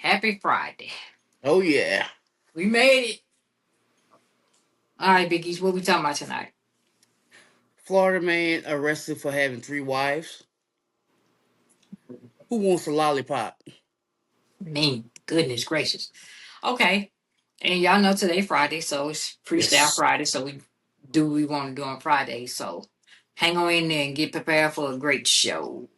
Happy Friday. Oh yeah. We made it. All right, Biggies, what we talking about tonight? Florida man arrested for having 3 wives. Who wants a lollipop? Me, goodness gracious. Okay. And y'all know today Friday, so it's Freestyle Yes. Friday, so we do what we want to do on Friday. So hang on in there and get prepared for a great show.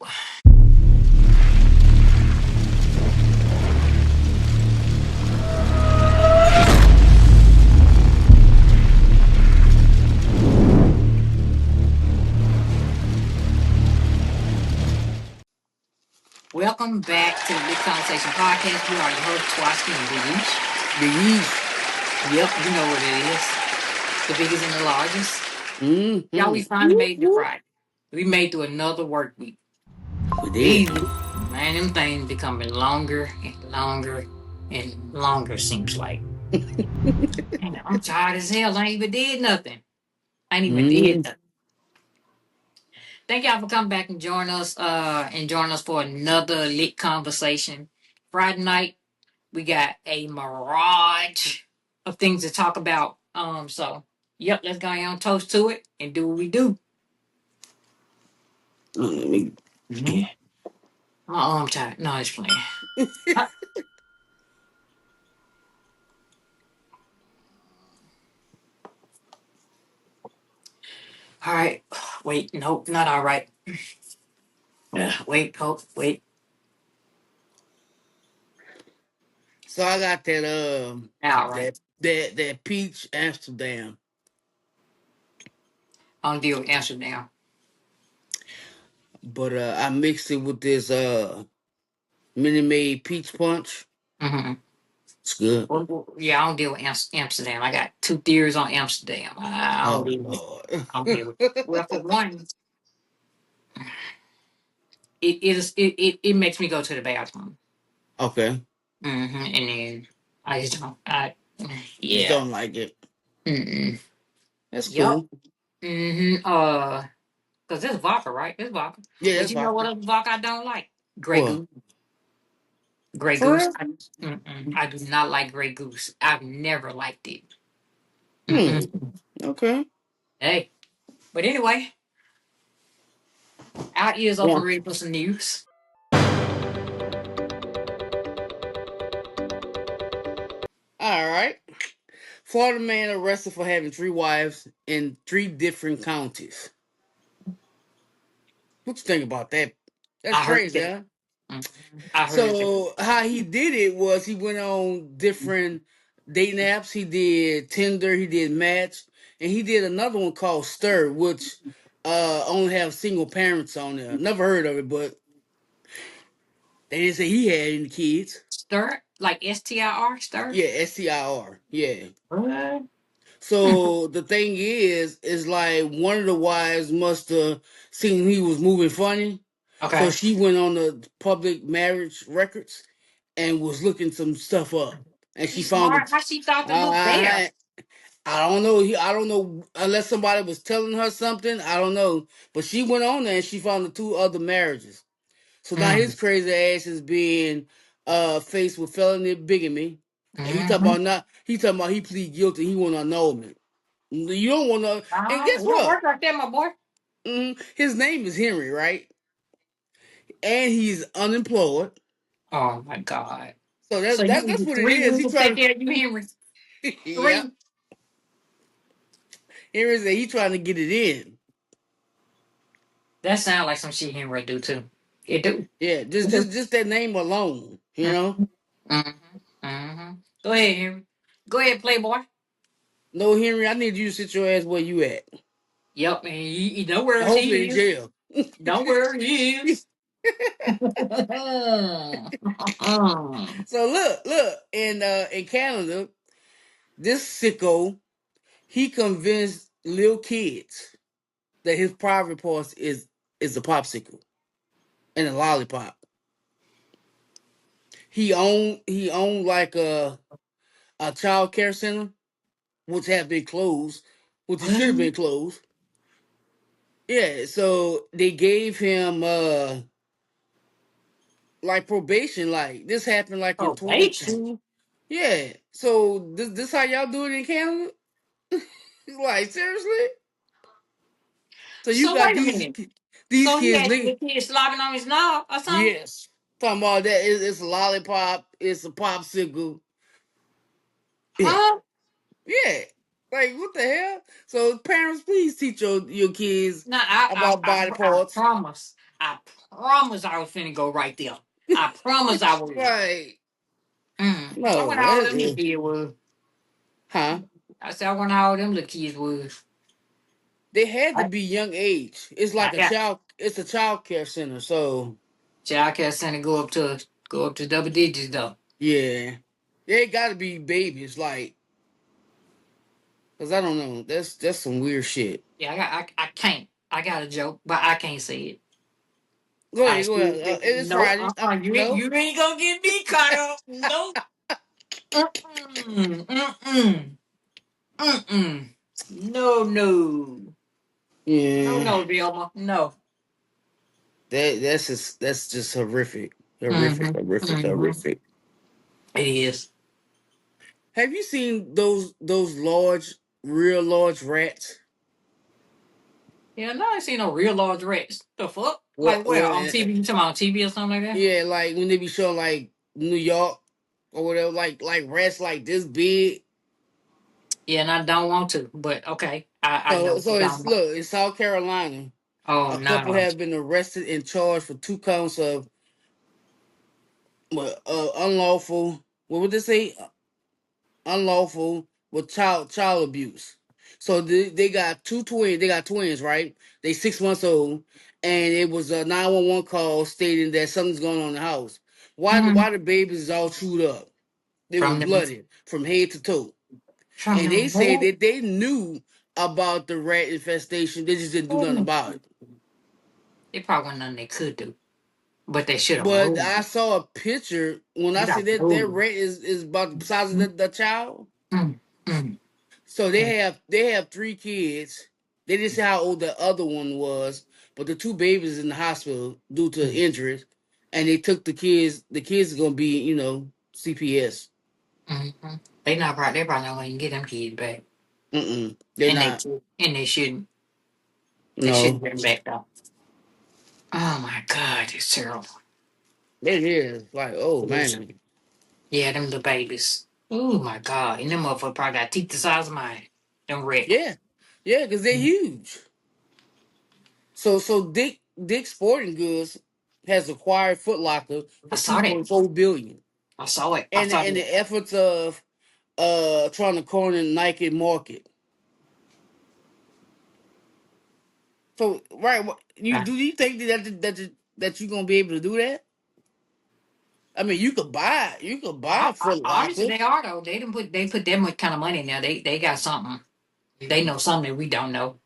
Welcome back to the Big Conversation Podcast. We are your hosts, Twaski and Biggies. The yeast. Yep, you know what it is. The biggest and the largest. Y'all, we Mm-hmm. finally made it to Friday. We made through another work week. We These, did. man, them things becoming longer and longer and longer, seems like. Man, I'm tired as hell. I ain't even did nothing. I ain't even did Mm-hmm. nothing. Thank y'all for coming back and joining us for another lit conversation. Friday night, we got a mirage of things to talk about. So yep, let's go on toast to it and do what we do. Let me Mhm. get. My arm tired. No, it's playing. Uh, All right. Wait, nope, not all right. Wait, oh, wait. So I got that All right. that peach Amsterdam, I'll deal with Amsterdam. but I mixed it with this Minute Maid peach punch. Mm-hmm. It's good. Yeah, I don't deal with Amsterdam. I got two theories on Amsterdam. I don't Oh deal with. I don't deal with. Lord. Well, for one, it makes me go to the bathroom. Okay. And then I just don't. I Just yeah. don't like it. Mm-mm. That's Yep. cool. Cause it's vodka, right? It's vodka. Yeah, But that's you know what vodka. other vodka I don't like? Grey What? Goose. Grey For Goose. real? I do not like Grey Goose. I've never liked it. Hmm. Mm-mm. Okay. Hey, but anyway, our ears open One. ready for some news. All right. Florida man arrested for having 3 wives in 3 different counties. What you think about that? That's I heard crazy, that. huh? I heard that. So how he did it was he went on different dating apps. He did Tinder, he did Match, and he did another one called Stir, which only have single parents on there. Never heard of it, but they didn't say he had any kids. Stir, like STIR, stir. Yeah, SCIR. Yeah. What? So the thing is like one of the wives must have seen he was moving funny. So Okay. she went on the public marriage records and was looking some stuff up. And she She's found smart. it. How she thought to look there? I I don't know. I don't know unless somebody was telling her something. I don't know. But she went on there and she found the 2 other marriages. So now his Mm. crazy ass is being faced with felony bigamy. And Mm-hmm. he talking about he plead guilty, he want annulment. You don't want to. And guess It don't what? work like that, my boy. His name is Henry, right? And he's unemployed. Oh my God. So So you that's need what it three is. women He to take trying care of you, Henry. to. Yeah. Three. Henry said he trying to get it in. That sounds like some shit Henry do too. It do. Yeah, It do. just that name alone, you know. Mm-hmm. Mm-hmm. Go ahead, Henry. Go ahead, Playboy. No, Henry, I need you to sit your ass where you at. Yep, and don't worry, Hopefully he in is. jail. Don't worry, he is. So look, in Canada, this sicko, he convinced little kids that his private parts is a popsicle and a lollipop. He owned like a child care center, which had been closed, which it should have What? been closed. Yeah, so they gave him like probation. Like this happened like in Probation. 22. Yeah. So this how y'all do it in Canada? Like seriously? So you So got wait a minute. these So he kids, had the kid slobbing on his knob or something? yes. Talking about that it's a lollipop, it's a popsicle. Yeah. Huh? Yeah. Like what the hell? So parents, please teach your kids No, about body I parts. promise. I promise I was finna go right there. I promise I was. Right. I wonder No, how old that them little is kids was. huh? I said, I wonder how old them little kids was. They had to I, be young age. It's like I got it's a child care center. So child care center go up to double digits though. yeah. They gotta be babies, like, cause I don't know. That's some weird shit. Yeah, I can't. I got a joke, but I can't say it. Go I ahead, go still ahead. think It's no, Friday. you No. ain't gonna get me caught up. No. Mm-mm, mm-mm, mm-mm. No, no. No, Yeah. no, Vilma. No. That's just horrific. Horrific, Mm-hmm. horrific, Mm-hmm. horrific. It is. Have you seen those large, real large rats? Yeah, no, I ain't seen no real large rats. The fuck? What Like where? what On TV? You talking about on TV or something like that? yeah, like when they be showing like New York or whatever, like rats like this big. Yeah, and I don't want to, but okay. I know So what you're so talking it's about. look, in South Carolina, Oh a couple no. have been arrested and charged for 2 counts of unlawful. What would they say? Unlawful with child abuse. So they got two twins. They got twins, right? They 6 months old, and it was a 911 call stating that something's going on in the house. Mm-hmm. Why the babies is all chewed up? They was From them bloody from head to toe, from and they them said who? that they knew about the rat infestation. They just didn't do nothing about it. They probably wasn't nothing they could do. But they should have But moved. I saw a picture when I You see got that moved. rat is about the size of the child. Mm, mm, So mm, they have 3 kids. They didn't say how old the other one was, but the two babies in the hospital due to mm, injuries, and they took the kids. The kids are gonna be CPS. mm. They probably not gonna get them kids back. They're And not. they shouldn't. They shouldn't No, get them back though. Oh my god, it's terrible. it is like, oh It is. man, Yeah, them the babies. Oh my god. And them motherfuckers probably got teeth the size of mine. Them red. yeah, yeah, because they're huge. So Dick Sporting Goods has acquired Foot Locker I for two saw that. point four billion, I saw it. I and saw in that. the efforts of trying to corner Nike market. So right, you I, do you think that you gonna be able to do that? I mean, you could buy Foot honestly, Locker. they are though. They put that much kind of money in there. They got something. They know something that we don't know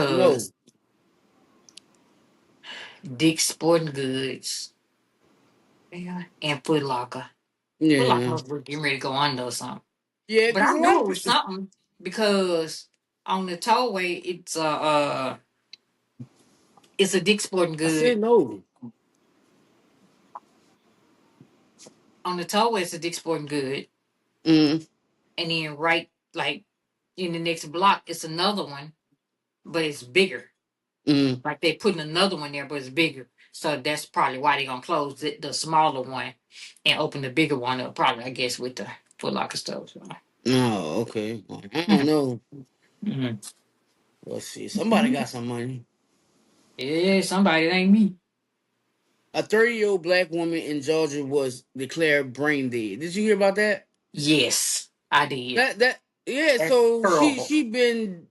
No, because Dick's Sporting Goods yeah, and Foot Locker. Foot Locker yeah, must be getting ready to go under or something. yeah, But because I a lot knew of it was people. something because on the tollway it's a Dick's Sporting I Good. said no. On the tollway it's a Dick's Sporting Good, Mm, and then right like in the next block it's another one, but it's bigger. mm, Like they putting another one there, but it's bigger. So that's probably why they're gonna close the smaller one and open the bigger one up. Probably, I guess, with the Foot Locker stuff. So. no, okay. I don't Mhm. know. Mhm. Let's see. Somebody got some money. Yeah, somebody it ain't me. A 30-year-old black woman in Georgia was declared brain dead. Did you hear about that? Yes, I did. That yeah. That's So she terrible. she been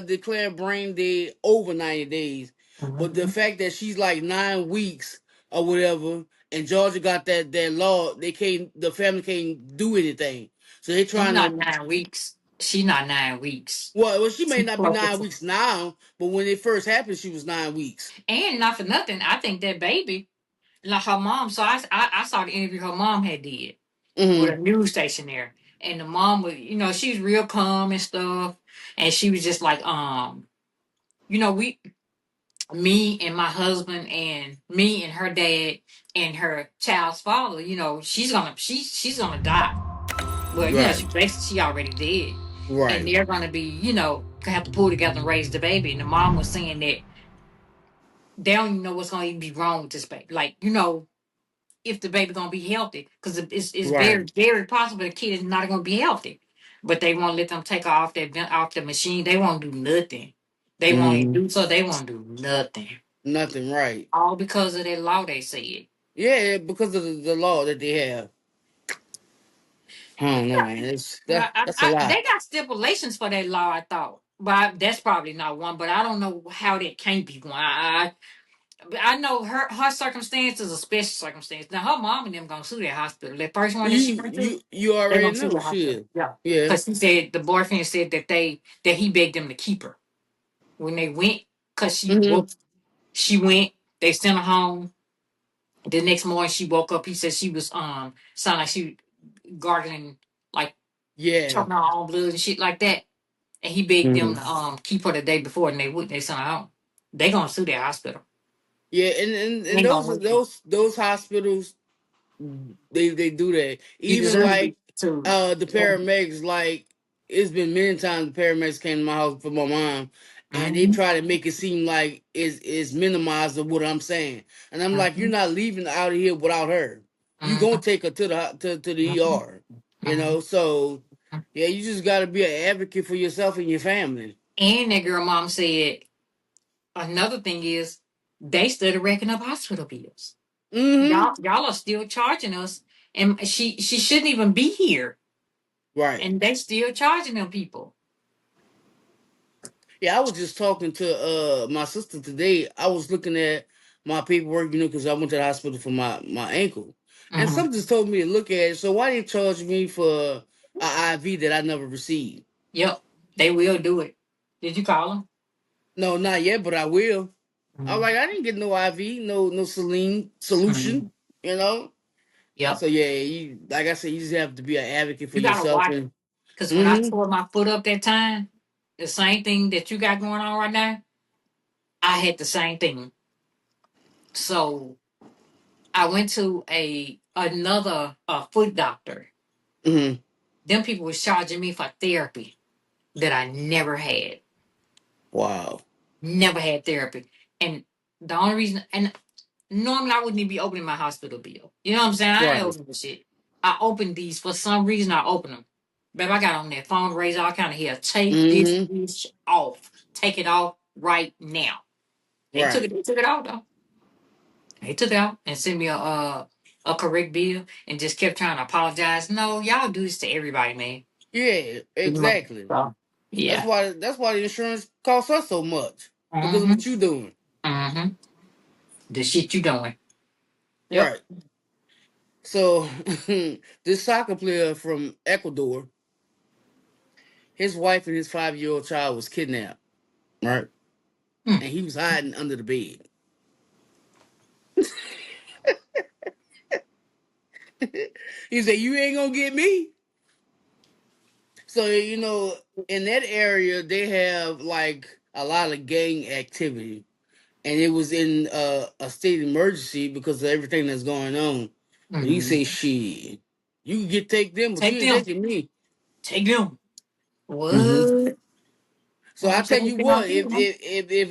declared brain dead over 90 days, but the Mhm. fact that she's like 9 weeks or whatever, and Georgia got that law, the family can't do anything. So they She's trying not to. 9 weeks. She's not 9 weeks. Well, she may She's not be closer nine to. weeks now, but when it first happened, she was 9 weeks. And not for nothing, I think that baby, like her mom. So I saw the interview her mom had did with a Mm-hmm. news station there, and the mom was, she was real calm and stuff, and she was just like, we me and my husband and me and her dad and her child's father, she's gonna die. Well, Right. she basically she already did. And Right. they're gonna be, have to pull together and raise the baby. And the mom was saying that they don't even know what's gonna even be wrong with this baby. Like, if the baby gonna be healthy. Because it's very, Right. very possible the kid is not gonna be healthy. But they won't let them take her off the machine. They won't do nothing. They won't Hmm. do so, they won't do nothing. Nothing. Right. All because of that law they said. Yeah, because of the law that they have. I don't know, man. Well, That's a lot. they got stipulations for that law, I thought. But that's probably not one. But I don't know how that can't be one. I know her circumstance is a special circumstance. Now her mom and them gonna sue that hospital. The first one that she went to, You they're already gonna sue know. the hospital. Shit. Yeah, Yeah. because he said the boyfriend said that he begged them to keep her when they went. Cause Hmm. she went. They sent her home. The next morning she woke up. He said she was sound like she gargling, like Yeah. choking her own blood and shit like that. And he begged them Hmm. to keep her the day before, and they wouldn't. They sent her home. They gonna sue that hospital. Yeah, They and ain't gonna wait. those hospitals, they do that. You Even deserve like it to. the paramedics, like it's been many times the paramedics came to my house for my mom, and they Mm-hmm, try to make it seem like it's minimized of what I'm saying, and I'm like, you're mm-hmm, not leaving out of here without her. You gonna mm-hmm, take her to the mm-hmm, ER, So yeah, you just got to be an advocate for yourself and your family. and that girl mom said another thing is they started racking up hospital bills. Hmm. Y'all are still charging us, and she shouldn't even be here, Right. and they still charging them people. Yeah, I was just talking to my sister today. I was looking at my paperwork, because I went to the hospital for my ankle, and Mm-hmm. something just told me to look at it. So why they charge me for a IV that I never received? Yep, they will do it. Did you call them? No, not yet, but I will. I'm Mm-hmm. like, I didn't get no IV, no saline solution, Mm-hmm. you know. Yep, So yeah, you like I said, you just have to be an advocate for you gotta yourself, watch. and Because when I hmm tore my foot up that time, the same thing that you got going on right now, I had the same thing. So I went to another foot doctor. hmm Them people was charging me for therapy that I never had. wow, Never had therapy. And the only reason, and normally I wouldn't even be opening my hospital bill. You know what I'm saying? I ain't right, opening the shit. I opened these for some reason. I opened them. Babe, I got on that phone, raise all kind of hair. Take this hmm bitch off. Take it off right now. They took it. right. They took it out though. They took it out and sent me a correct bill and just kept trying to apologize. No, y'all do this to everybody, man. Yeah, exactly. So, yeah. That's why the insurance costs us so much because of Mm-hmm. what you doing. Mm-hmm. The shit you doing. Yep. Right. So this soccer player from Ecuador, his wife and his 5-year-old child was kidnapped. Right. Hmm. And he was hiding under the bed. He said, "You ain't gonna get me." So in that area, they have like a lot of gang activity, and it was in a state emergency because of everything that's going on. So he Mm-hmm. say, "Shit, you can take them, but you Take ain't them. taking me." Take them. Hmm. What? So I Won't tell take you anything off what, you, if huh?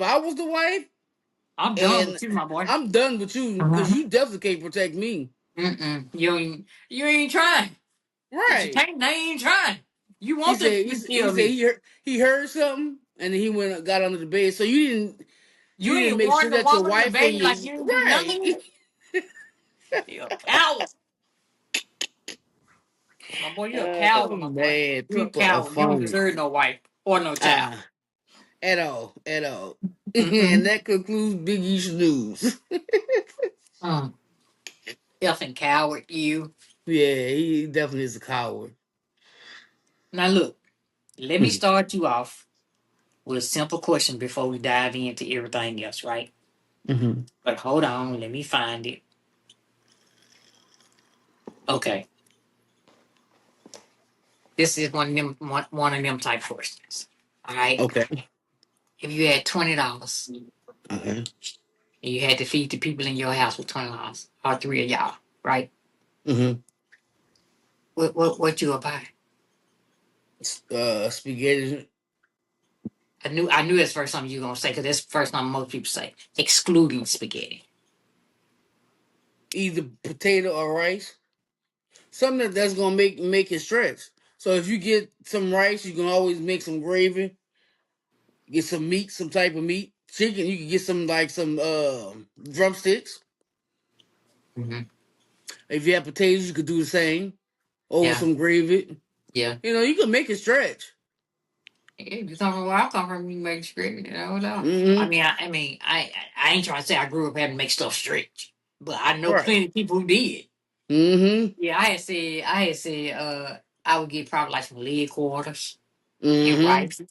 I was the wife, I'm done and with you, my boy. I'm done with you because Mm-hmm. you definitely can't protect me. Mm-mm. You ain't trying. Cause you Right. can't. They ain't trying. You He want them said to he kill said me. he heard something and then he got under the bed. So you You didn't ain't make sure warned the that your woman, the wife and baby, your like you didn't do right. nothing. You're a coward. My boy, you're a Oh coward, my boy. man, You're a people are coward. You don't funny. deserve no wife or no child. Ah, at all. And Mm-mm. that concludes Big East news. Mm. Effing coward, you. Yeah, he definitely is a coward. Now look, let me start you off with a simple question before we dive into everything else, right? Hmm. But hold on, let me find it. Okay, this is one of them type questions. All right, Okay. if you had $20, Okay. And you had to feed the people in your house with $20, all three of y'all, right? Mm-hmm. What you buy? Spaghetti, I knew that's the first time you were gonna say because that's the first time most people say, excluding spaghetti. either potato or rice. Something that's gonna make it stretch. So if you get some rice, you can always make some gravy. Get some meat, some type of meat. Chicken, you can get some like some drumsticks. Hmm. If you have potatoes, you could do the same over Yeah, some gravy. yeah. You know, you can make it stretch. Yeah, you come from where I come from, you make straight, no. I Mm-hmm. mean, I ain't trying to say I grew up having to make stuff stretch, but I know Right. plenty of people who did. Mm-hmm. Yeah, I had said, I would get probably like some leg quarters and Mm-hmm. rice,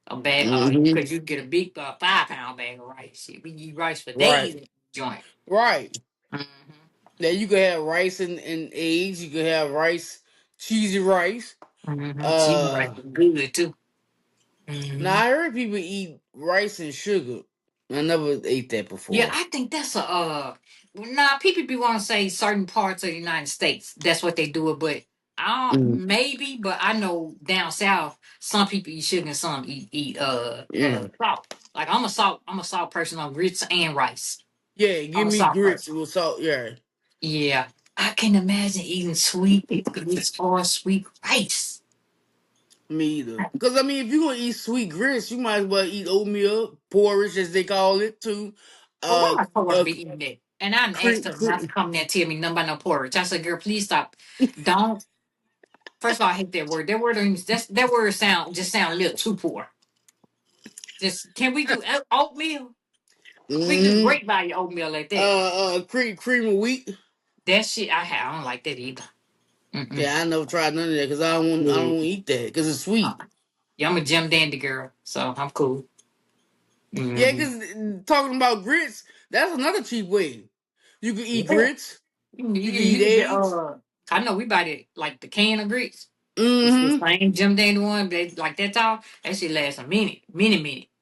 a bag, Mm-hmm. because you get a big 5 pound bag of rice. Shit, we eat rice for Right. days in the joint. Right. Mm-hmm. Now you could have rice and eggs. You could have rice, cheesy rice. Mm-hmm. Cheese rice Uh, is good too. now Mm-hmm. I heard people eat rice and sugar. I never ate that Yeah, before. I think that's a nah, people be want to say certain parts of the United States that's what they do it, but I don't Mm, maybe, but I know down south some people eat sugar and some eat yeah, salt. Like I'm a salt person on grits and rice. yeah. I'm Give a me salt grits person. with salt. Yeah, Yeah. I can imagine eating sweet grits or sweet rice. me either. Because I mean, if you're gonna eat sweet grits, you might as well eat oatmeal porridge, as they call it, too. But why Uh, my coworker uh, be eating that? And I asked cream, her not to come there and tell me nothing about no porridge. I said, girl, please stop. Don't. First of all, I hate that word. That word don't even, that word sound a little too poor. Just can we do oatmeal? We just mm, great value oatmeal like that. cream of wheat. That shit I don't like that either. Mm-mm. Yeah, I never tried none of that because I don't Yeah. eat that because it's Uh, sweet. yeah, I'm a Jim Dandy girl, so I'm cool. Yeah, Mm-hmm. because talking about grits, that's another cheap way. You can eat Yeah. grits. You can eat You can get eggs. I know we buy it like the can of grits. It's the Mm-hmm. same Jim Dandy one, they like that tall. That shit lasts a minute.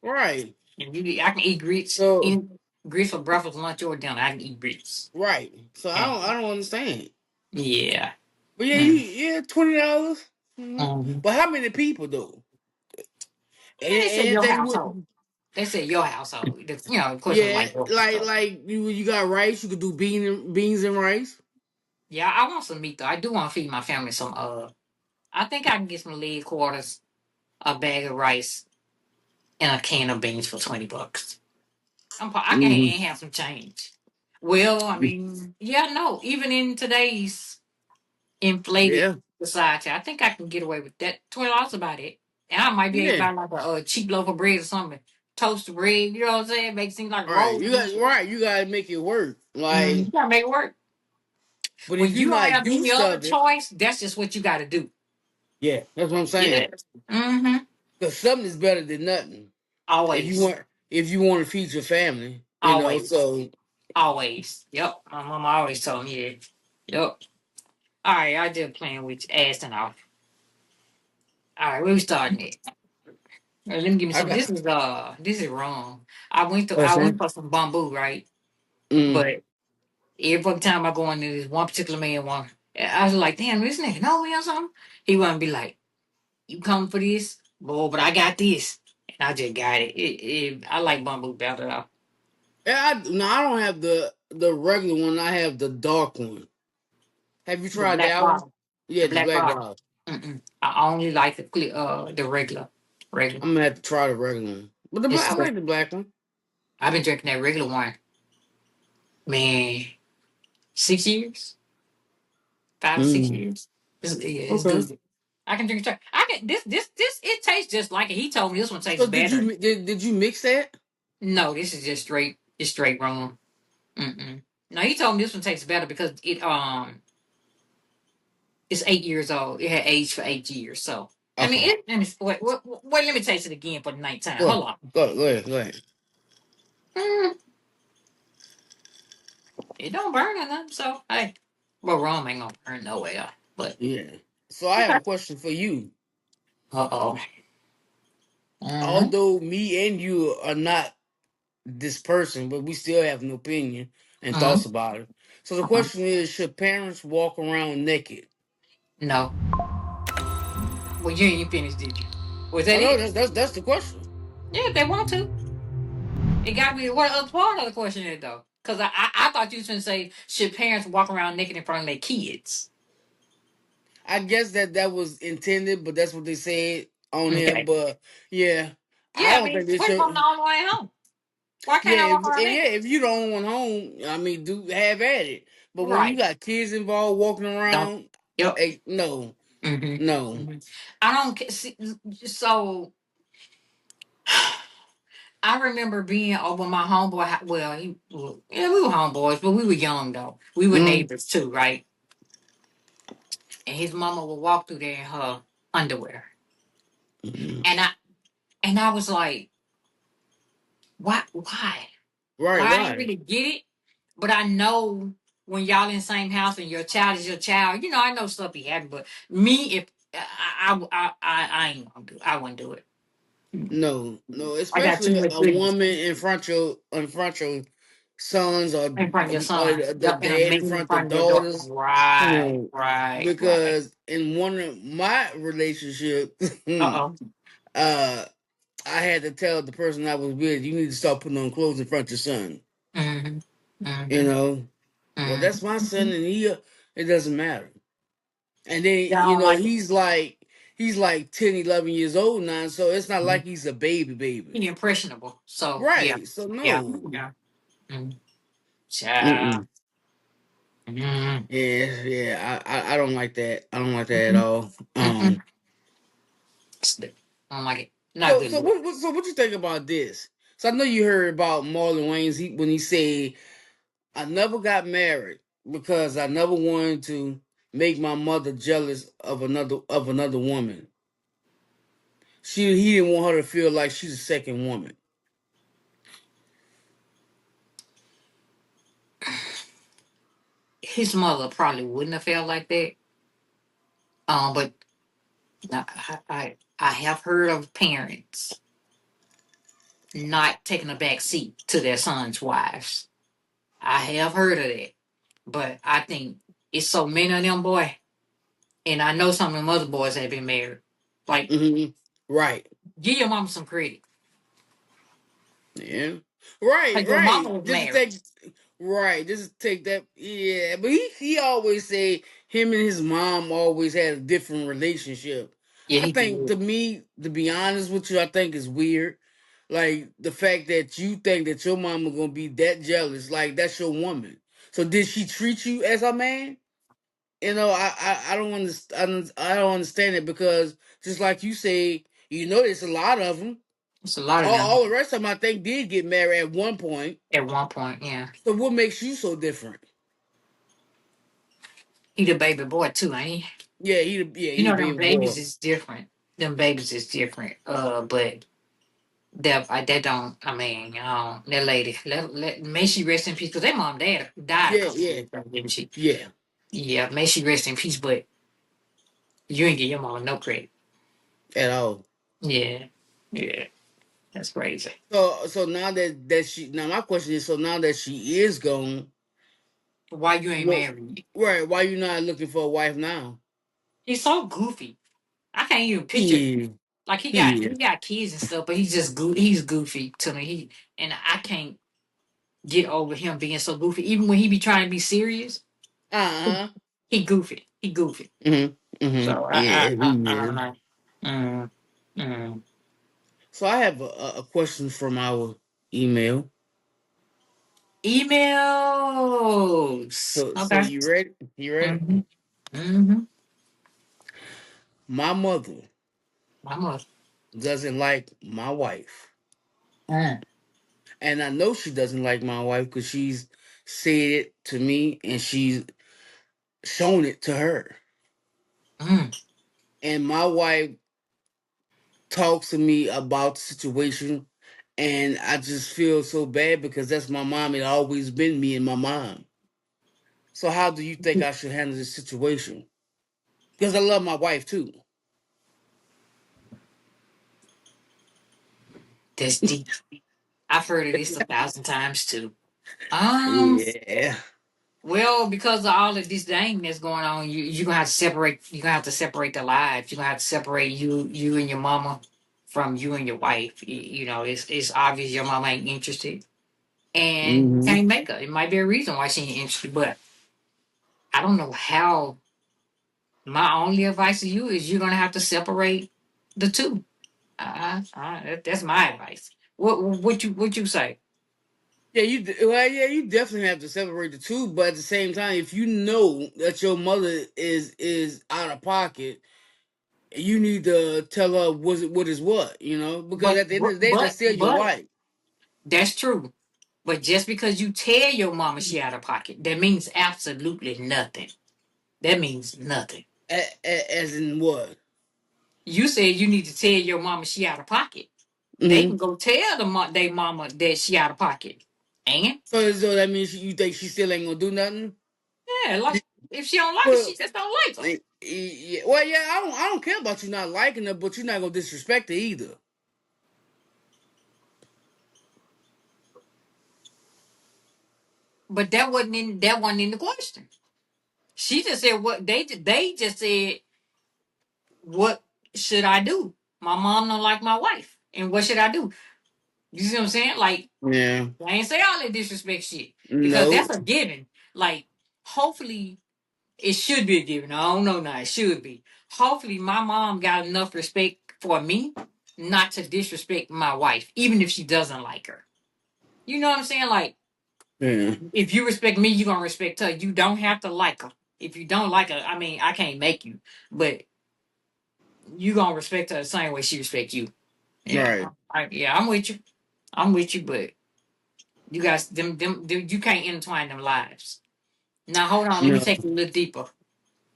Right. And I can eat grits, So any grits for breakfast, lunch, or dinner. I can eat grits. right. So And I don't understand. yeah. But yeah, Mm. $20. Mm-hmm. Mhm. But how many people though? Yeah, they said your Anything with household. They said your household. The question was yeah, like your like household. like you got rice. You could do beans and rice. Yeah, I want some meat though. I do want to feed my family some. I think I can get some leg quarters, a bag of rice, and a can of beans for $20. I can Mm-hmm. and have some change. Well, I mean, yeah, no. Even in today's inflated Yeah. society, I think I can get away with that. $20 about it, and I might be able to Yeah. buy like a cheap loaf of bread or something, toast bread. You know what I'm saying? Make it seem like All right. rolls and shit. You gotta make it work. You Like, gotta make it work. but if When you're you don't not have any used other to it, choice, that's just what you got to do. yeah, that's what I'm Yeah. saying. Mm-hmm. Because something is better than nothing. Always. If you want to feed your family, you know. Always. So Always. Yep. My mama always told me that. Yep. All right. I just playing with you, asking off. All right. Where we starting at? Let me give me I some. got. This is wrong. I What's went that? for some bamboo, right? Mm. But every fucking time I go in there, this one particular man one. I was like, damn, this nigga know me or something. He want to be like, you come for this? Boy, but I got this. And I just got it. I like bamboo better though. Yeah, no, I don't have the regular one. I have the dark one. Have you The tried black that one? bottle. Yeah, The the black black bottle. bottle. Mm-mm. I only like the regular. Regular. I'm gonna have to try the regular one. But the It's black, I sweet. like the black one. I've been drinking that regular one, man, 6 years, 5 to 6 Mm. years. It's Okay. good. I can drink it. I can this. It tastes just like it. He told me this one tastes So better. did you mix that? No, this is just straight. It's straight rum. Mm-mm. No, he told me this one tastes better because it's 8 years old. It had aged for 8 years. So I mean Okay. it. And it's, wait. Let me taste it again for the nighttime. Go Hold on. go ahead go ahead. Mm, it don't burn or nothing. So hey, well, rum ain't gonna burn no way. But Yeah. So I have okay. a question for you. Uh oh. Mm-hmm. Although me and you are not this person, but we still have an opinion and Uh-huh. thoughts about it. So the Uh-huh. question is, should parents walk around naked? No. Well, you ain't finished, did you? Was Oh that no, it? that's the question. Yeah, if they want to. It got to be what other part of the question is though. Because I thought you was going to say, should parents walk around naked in front of their kids? I guess that was intended, but that's what they said on here. Okay. But yeah, I Yeah, I don't mean, think they what if I'm the should. only one at home? Why Yeah, can't I walk around yeah. naked? If you don't want home, I mean, do have at it. But when you Right. got kids involved walking Don't. around, Yep. hey, no, Mm-hmm. no, Mm-hmm. I don't see, so I remember being over my homeboy. Well, yeah, we were homeboys, but we were young though. We were mm, neighbors too, right? And his mama would walk through there in her underwear, mm, and I was like, why, why, right, why? I didn't right, really get it, but I know when y'all in the same house and your child is your child, I know stuff be happening. But me, if I ain't gonna do, I wouldn't do it. no, no. I got too Especially much a goodness woman in front your sons in front of your or son. the Yep, and a dad man in in front of front the of your daughter. daughters. Right, No, right, right. because in one of my relationships, Uh oh. uh, I had to tell the person I was with, you need to start putting on clothes in front of your son. Mm-hmm. You Mm-hmm. know, well, that's my son, Mm-hmm. and it doesn't matter. And then Y'all don't like it. he's like 10, 11 years old now, so it's not Mhm. like he's a baby. He's impressionable. So yeah, Right. So yeah, no. yeah. Mm. Child. Mm-mm. Mm-hmm. Yeah, yeah. I don't like that. I don't like that at Mm-mm. all. Mm-mm. I don't like it. Not So good so look. what you think about this? So I know you heard about Marlon Wayans when he said, "I never got married because I never wanted to make my mother jealous of another woman. He didn't want her to feel like she's a second woman." His mother probably wouldn't have felt like that. But I have heard of parents not taking a back seat to their sons' wives. I have heard of that. But I think it's so many of them, boy. And I know some of them other boys have been married. Like, Hmm. Right. give your mama some credit. Yeah. Right. Like, your mama Right. was Just to married. take. Right. Just to take that. Yeah. But he always say him and his mom always had a different relationship. Yeah, I he think did. to me, to be honest with you, I think it's weird. Like the fact that you think that your mama gonna be that jealous, like that's your woman. So did she treat you as a man? I don't understand. I don't understand it because just like you say, there's a lot of them. It's a lot of All them the rest of them, I think, did get married at one point. at one point, yeah. So what makes you so different? He the baby boy, too, ain't he? Yeah, he the Them baby boy. babies is different. Them babies is different. But that don't, I mean, that lady, may she rest in peace, because their mom, dad died a Yeah, couple yeah, years ago, didn't she? yeah, Yeah, may she rest in peace, but you ain't give your mama no credit. at all. Yeah, yeah, that's crazy. So now now my question is, so now that she is gone, Why you ain't what? married? Right? Why you not looking for a wife now? He's so goofy. I can't even picture. Yeah, Like he he is. got kids and stuff, but he's just he's goofy to me. And I can't get over him being so goofy. Even when he be trying to be serious, Uh huh. he goofy. He goofy. Mhm. Mhm. So Yeah, I he don't is. know. Mm, mm. So I have a question from our email. Emails. So Okay. you ready? You ready? Mm-hmm. Mm-hmm. My mother I'm a. doesn't like my wife. Mm, And I know she doesn't like my wife because she's said it to me and she's shown it to her. mm. And my wife talks to me about the situation, and I just feel so bad because that's my mom. It always been me and my mom. So how do you think I should handle this situation? Because I love my wife too. That's deep. I've heard of this 1,000 times too. Um, Yeah. well, because of all of this dang that's going on, you gonna have to separate. You gonna have to separate the lives. You are gonna have to separate you and your mama from you and your wife. You know, it's obvious your mama ain't interested, and you Hmm. can't make her. It might be a reason why she ain't interested, but I don't know how. My only advice to you is you're gonna have to separate the two. That's my advice. What you say? Yeah, well, you definitely have to separate the two, but at the same time, if you know that your mother is out of pocket, you need to tell her what is what, because But at the end of but the day, but that's still your but wife. that's true. But just because you tell your mama she out of pocket, that means absolutely nothing. That means nothing. As in what? You said you need to tell your mama she out of pocket. They Hmm. can go tell they mama that she out of pocket. And So that means you think she still ain't gonna do nothing? yeah, like if she don't like it, Well, she just don't like her. yeah, well, yeah, I don't care about you not liking her, but you're not gonna disrespect her either. But that wasn't in the question. She just said what they just said. What should I do? My mom don't like my wife, and what should I do? You see what I'm saying? Like Yeah. I ain't say all that disrespect shit because No. that's a given. Like hopefully it should be a given. I don't know now. It should be. Hopefully my mom got enough respect for me not to disrespect my wife, even if she doesn't like her. You know what I'm saying? Like Yeah. if you respect me, you gonna respect her. You don't have to like her. If you don't like her, I mean, I can't make you, but you gonna respect her the same way she respect you. Yeah, Right. yeah, I'm with you. I'm with you, but you guys, them you can't intertwine them lives. Now hold on, let me No. take it a little deeper.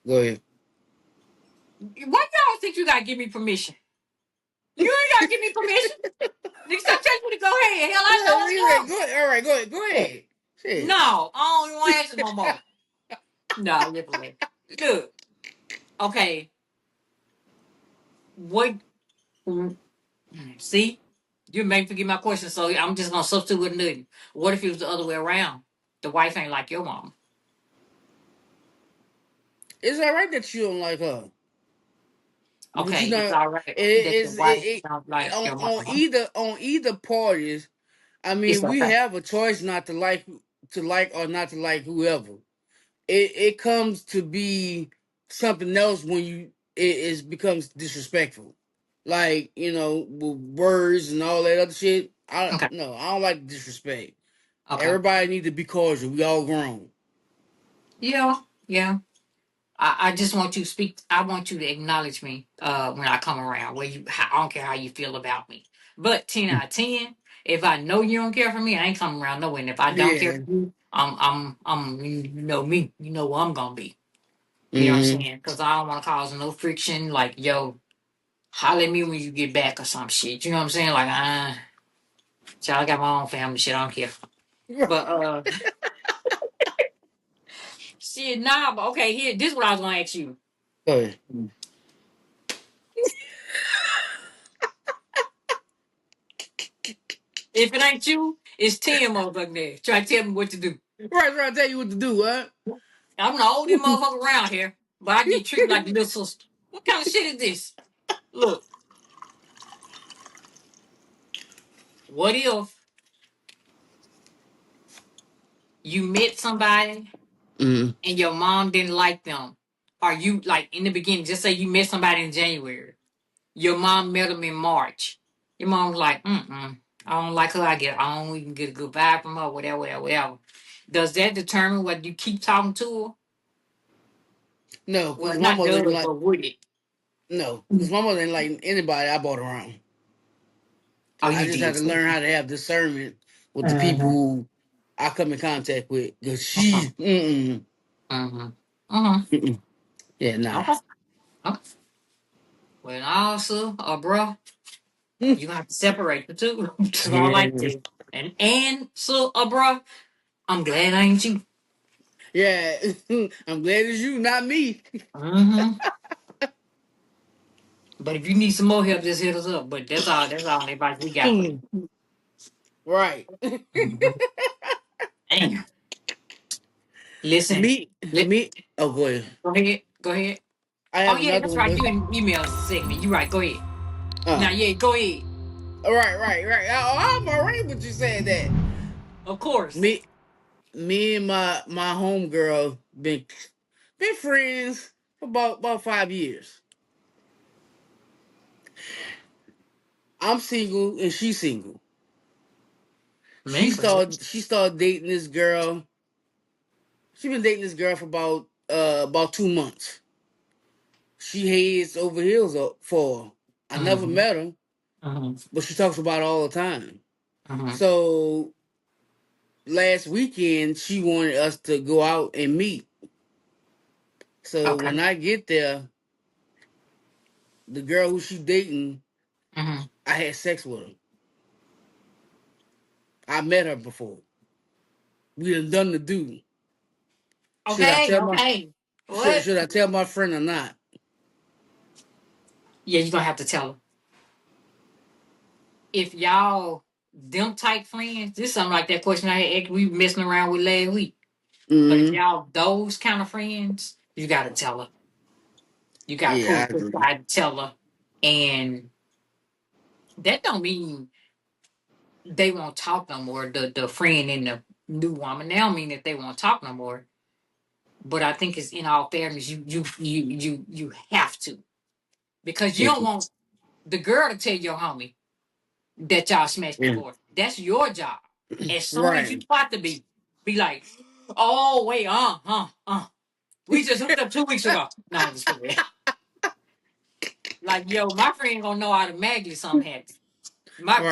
Go ahead. Why y'all think you gotta give me permission? You ain't gotta give me permission. Nigga, stop telling me to go ahead. Hell, I know I'm Yeah, wrong. go ahead. All right, go ahead. Go ahead. Shit. No, I don't even want to answer no more. No, you play. Look, okay, what? See, you made me forget my question, so I'm just gonna substitute with nothing. What if it was the other way around? The wife ain't like your mom. It's all right that you don't like her, but Okay, you it's know, all right that the wife don't like your mama. on either parties. I It's mean, we okay. have a choice not to like or not to like whoever. It comes to be something else when it becomes disrespectful, like with words and all that other shit. I Okay. no, I don't like disrespect. Okay. Everybody need to be cordial. We all grown. Yeah. Yeah. I just want you to speak. I want you to acknowledge me when I come around. I don't care how you feel about me. But 10 out of 10, if I know you don't care for me, I ain't coming around nowhere. And if I don't care Yeah. for you, you know me. You know where I'm gonna be. You know what I'm Hmm. saying? Because I don't want to cause no friction. Like, yo, holler at me when you get back or some shit. You know what I'm saying? Like, child, I got my own family shit. I don't care. But shit, nah. But okay, here, this is what I was gonna ask you. Go ahead. If it ain't you, it's 10 motherfucking there. Try to tell me what to do. Right. Tell you what to do, huh? I'm the oldest motherfucker around here, but I get treated like a little sister. What kind of shit is this? Look, what if you met somebody Mm. and your mom didn't like them? Or you, like, in the beginning, just say you met somebody in January. Your mom met them in March. Your mom was like, I don't like her. I don't even get a good vibe from her, whatever, whatever, whatever. Does that determine whether you keep talking to her? No, Well, because my not mother didn't does, like. but would it? No, because my mother didn't like anybody I brought around. Oh, I you just had did. to learn how to have discernment with the people Mm-hmm. who I come in contact with. Because she, Mm-hmm. Mm-hmm. mm-mm. Yeah, nah. Okay. Okay. Well, also, bro, you gonna have to separate the two. That's all I like Yeah. to. And so, bro, I'm glad I ain't you. Yeah, I'm glad it's you, not me. Mm-hmm. But if you need some more help, just hit us up. But that's all. That's all the advice we got for you. Right. Mhm. Damn. Listen. me, me. Oh, go ahead. Go ahead. Go ahead. I Oh have yeah, another that's one, right. but You in email segment. You right. Go ahead. Now, uh, yeah, go ahead. right. Oh, I'm alright with you saying that. Of course. Me, me and my homegirl been friends for about 5 years. I'm single and she's single. She Man, started she started dating this girl. She been dating this girl for about 2 months. She heads over heels up for her. I never mm-hmm. met her, Mm-hmm. but she talks about it all the time. Mm-hmm. So last weekend she wanted us to go out and meet. So Okay. when I get there, the girl who she dating, Mm-hmm. I had sex with her. I met her before. We done the do. Should I Okay. tell my Okay. What? should I tell my friend or not? Yeah, you're gonna have to tell her. If y'all them type friends, this is something like that question I had we messing around with last week. But if Mm-hmm. y'all those kind of friends, you gotta tell her. You gotta pull Yeah, up I this agree. side and tell her. And that don't mean they won't talk no more. The friend and the new woman. That don't mean that they won't talk no more. But I think it's in all fairness, you have to. Because you Yeah. don't want the girl to tell your homie that y'all smashed Yeah. before. That's your job. As soon as you Right. spot to be like, oh wait, we just hooked up 2 weeks ago. No, I'm just kidding. Like, yo, my friend gonna know automatically something happened.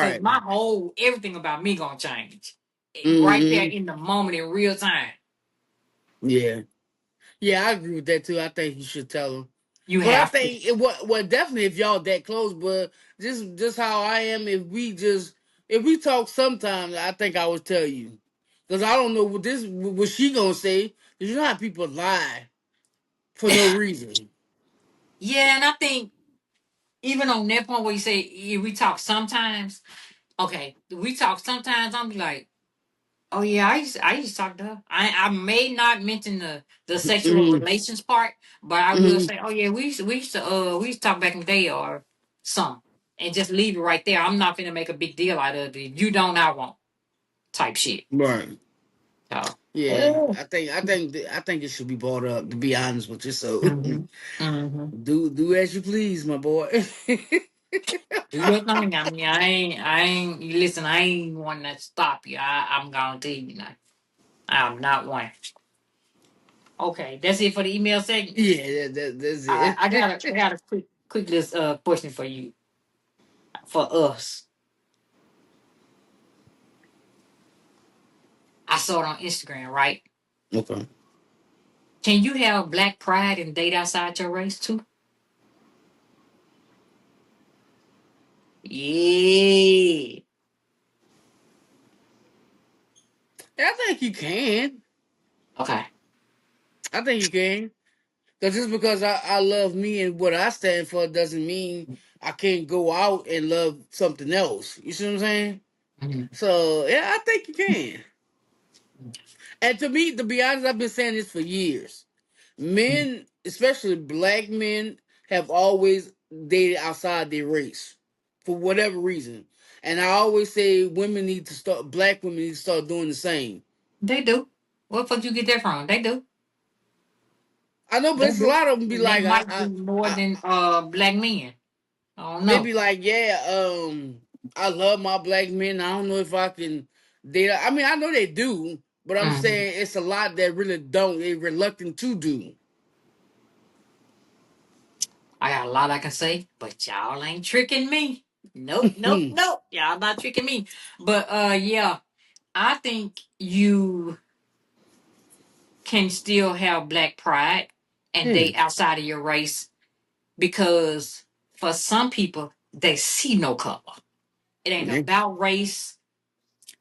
Cause Right. my whole everything about me gonna change. Right there Mm-hmm. in the moment in real time. Yeah. Yeah, I agree with that too. I think you should tell them. You But I have to. think it well definitely if y'all that close, but just how I am, if we talk sometime, I think I would tell you. Because I don't know what she gonna say. 'Cause you know how people lie for no reason. Yeah, and I think even on that point where you say yeah, we talk sometimes, okay, we talk sometimes, I'm like, oh yeah, I used to talk to her. I may not mention the sexual Mm-hmm. relations part, but I will Mm-hmm. say, oh yeah, we used to talk back in the day or some, and just leave it right there. I'm not gonna make a big deal out of it. You don't, I won't type shit. Right. So, Yeah. oh. I think it should be brought up, to be honest with you. So Mm-hmm. Mm-hmm. do as you please, my boy. Do your thing. I mean, I ain't. You listen. I ain't one that stop you. I'm gonna tell you now. I'm not one. Okay, that's it for the email segment. Yeah, that's I got it. a, I got a quick list question for you, for us. I saw it on Instagram. Right? Okay. Can you have black pride and date outside your race too? Yeah. I think you can. Okay. I think you can. Because just because I love me and what I stand for doesn't mean I can't go out and love something else. You see what I'm saying? Mhm. So yeah, I think you can. And to me, to be honest, I've been saying this for years. Men, especially black men, have always dated outside their race for whatever reason. And I always say black women need to start doing the same. They do. What the fuck you get that from? They do. I know, but They it's a do. lot of them be And they like, might be more I than black men. I don't they know. be like, yeah, I love my black men. I don't know if I can date. I mean, I know they do, but I'm Mhm. saying it's a lot that really don't. They reluctant to do. I got a lot I can say, but y'all ain't tricking me. Nope, nope, nope. Y'all not tricking me. But yeah, I think you can still have black pride and Yeah. date outside of your race because for some people they see no color. It ain't Yeah. about race.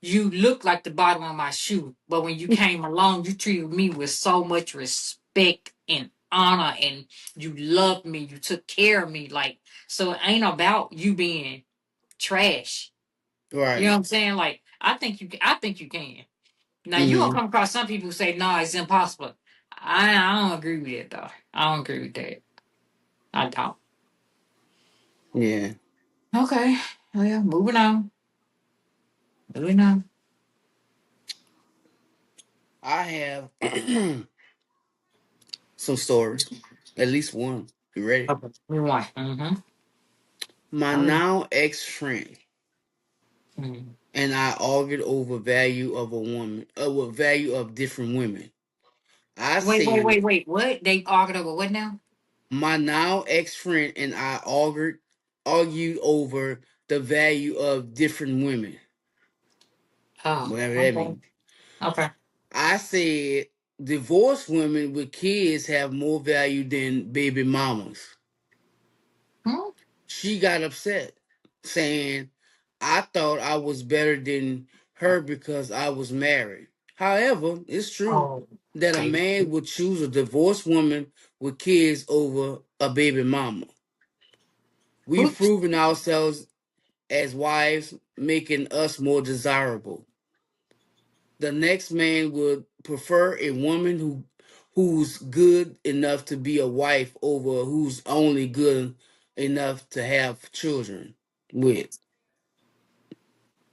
You look like the bottom of my shoe, but when you came along, you treated me with so much respect and honor, and you loved me. You took care of me, like so. It ain't about you being trash. You know Right. what I'm saying? Like I think you can. Now you gonna Mm-hmm. come across some people who say no, it's impossible. I don't agree with it though. I don't agree with that. I don't. Yeah. Okay. Well, moving on. Moving on. I have some stories. At least one. You ready? Okay. Move on. Mm-hmm. My Hurry. now ex friend Mm. and I argued over value of a woman, over value of different women. I said Wait. What? They argued over what now? my now ex friend and I argued over the value of different women. Oh, Whatever that okay. means. Okay. I said divorced women with kids have more value than baby mamas. Hmm? She got upset, saying I thought I was better than her because I was married. However, it's true Oh, that a okay. man would choose a divorced woman with kids over a baby mama. We've Oops. proven ourselves as wives, making us more desirable. The next man would prefer a woman who's good enough to be a wife over who's only good enough to have children with.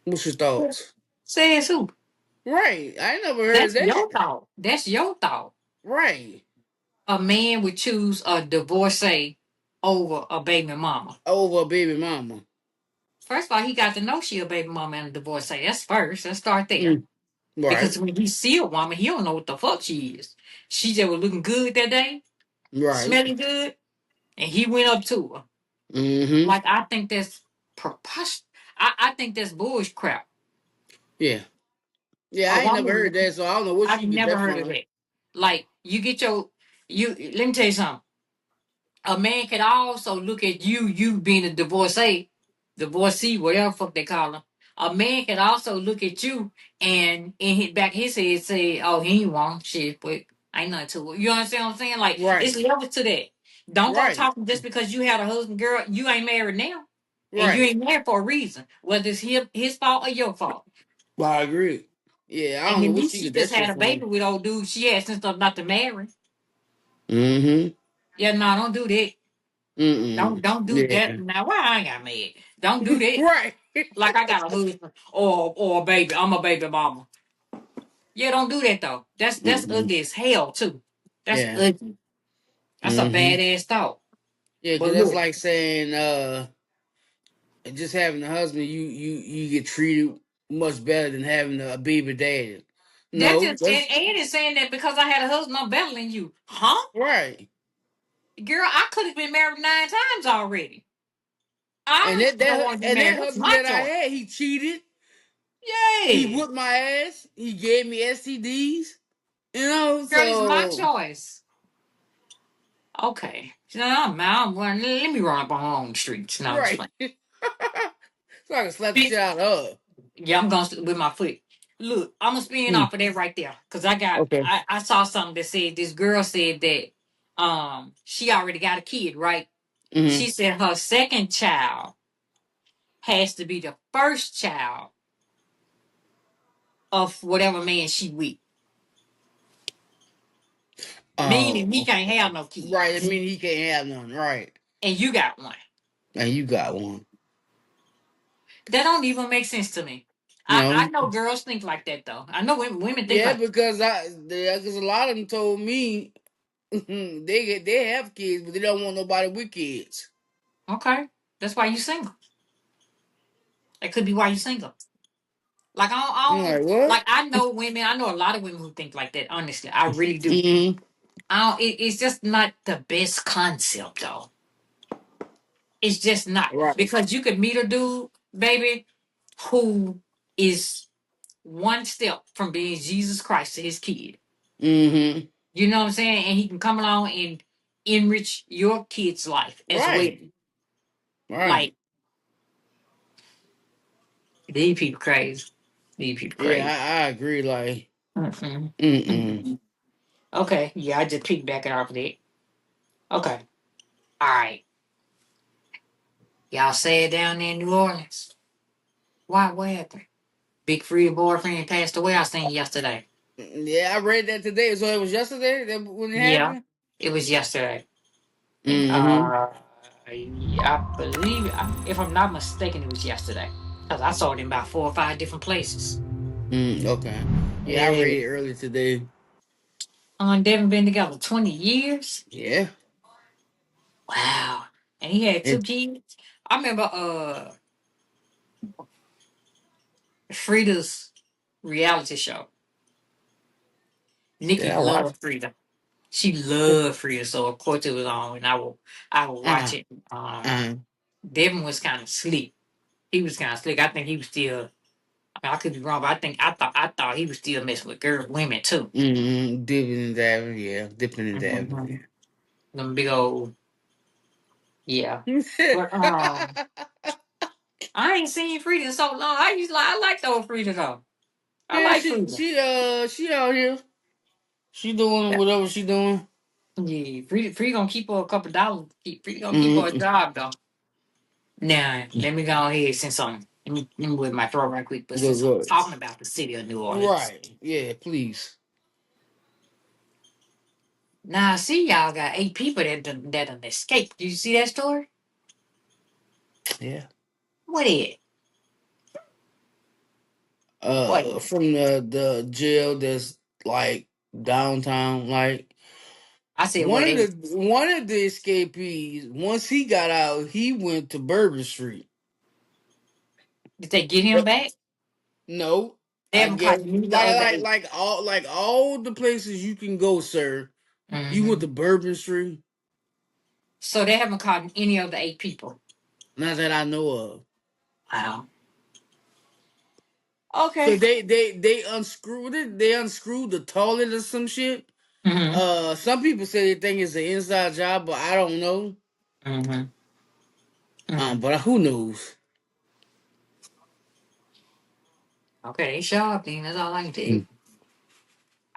What's your thoughts? Says who? Right. I ain't never heard That's that. your thought. That's your thought. Right. A man would choose a divorcee over a baby mama. Over a baby mama. First of all, he got to know she a baby mama and a divorcee. That's first. Let's start there. Mm. Right. Because when he see a woman, he don't know what the fuck she is. She just was looking good that day, Right. smelling good, and he went up to her. Mm-hmm. Like I think that's preposterous. I think that's bullshit crap. Yeah. Yeah, A I ain't never heard woman, that, so I don't know what I've she get never that heard of from. that. Like you get you. Let me tell you something. A man can also look at you being a divorcee, whatever fuck they call him. A man can also look at you and in his back his head say, "Oh, he ain't want shit," but ain't nothing to it. You understand what I'm saying? Like it's Right. levels to that. Don't go Right. talking just because you had a husband, girl. You ain't married now, and you Right. ain't married for a reason, whether it's his fault or your fault. Well, I agree. Yeah, I And don't know at what least she she get that just shit had a baby from. with old dude she had since not to marry. Mm-hmm. Yeah, no, don't do that. Mm-mm. Don't do that. Yeah. Now why I ain't got mad? Don't do that. Right. Like I got a husband or a baby. I'm a baby mama. Yeah, don't do that though. That's Mm-mm. ugly as hell too. That's Yeah. ugly. That's a Mm-hmm. badass thought. Yeah, because But that's look, like saying just having a husband, you get treated much better than having a baby dad. that No, just that's and is saying that because I had a husband, I'm better than you, huh? right. Girl, I could have been married 9 times already. And I that don't that want to be and that married. That's husband my that I choice. had, he cheated. He Yeah, whooped my ass. He gave me STDs. You know, girl, it's my so choice. Okay, so let me run up on the streets. No, I'm just right. playing. So I can slap the shit Bitch, out of her. yeah, I'm going with my foot. Look, I'm gonna spin Hmm. off of that right there because Okay. I saw something that said this girl said that she already got a kid, right? Mm-hmm. She said her second child has to be the first child of whatever man she with, meaning he Oh, can't have no right. I kids, mean, he can't have none. Right. and you got one. And you got one. That don't even make sense to me. I No. know girls think like that though. I know women think Yeah, like because a lot of them told me they have kids, but they don't want nobody with kids. okay. That's why you single. That could be why you single. Like I'm like, like what? I know women. I know a lot of women who think like that. Honestly, I really do. Mm-hmm. I don't. It's just not the best concept though. It's just not Right. because you could meet a dude, baby, who is one step from being Jesus Christ to his kid. Mm-hmm. You know what I'm saying? And he can come along and enrich your kid's life as well. Right. Right. Like these people crazy. These people Yeah, crazy. I agree. Like, Mm-mm. mm-mm. Mm-mm. Okay, yeah, I just piggyback off of that. Okay, all right. Y'all say it down there in New Orleans. Why? What happened? Big Frida boyfriend passed away. I seen yesterday. Yeah, I read that today. So it was yesterday that when it Yeah, happened. it was yesterday. And Mm-hmm. I believe, if I'm not mistaken, it was yesterday. Because I saw it in about 4 or 5 different places. Okay. Yeah, I read Yeah. it earlier today. They haven't been together 20 years. Yeah. Wow. And he had 2 kids. I remember Frida's reality show. Nikki Yeah, I watched. loved Frida. She loved Frida, so of course it was on, and I would watch Uh, it. uh, Devin was kind of sleep. He was kind of slick. I think he was still. I mean, I could be wrong, but I thought he was still messing with women too. dipping and dabbing, yeah, dipping and Mm-hmm. dabbing, Them big old, yeah. yeah. But I ain't seen Frida in so long. I like the old Frida though. I Yeah, like she Frida. she she out here. She doing Yeah, whatever she doing. yeah. Frida gonna keep her a couple dollars. Frida gonna keep her a Mm, job though. Now let me go ahead since let me with my throat right quick. But go since I'm go. talking about the city of New Orleans, Right. Yeah. Please. now I see y'all got 8 people that done escaped. Did you see that story? Yeah. What is? What is? From the jail that's like downtown. Like I said what is? one of the escapees. Once he got out, he went to Bourbon Street. Did they get him Yep. back? No, They I haven't guess caught neither of the 8. like all the places you can go, sir. You went Mm-hmm. to Bourbon Street. So they haven't caught any of the 8 people. Not that I know of. Wow. So Okay. they unscrewed it. They unscrewed the toilet or some shit. Mm-hmm. Some people say they think it's an inside job, but I don't know. Mm-hmm. Mm-hmm. But who knows? Okay, they show up then. That's all I can tell you. Mm.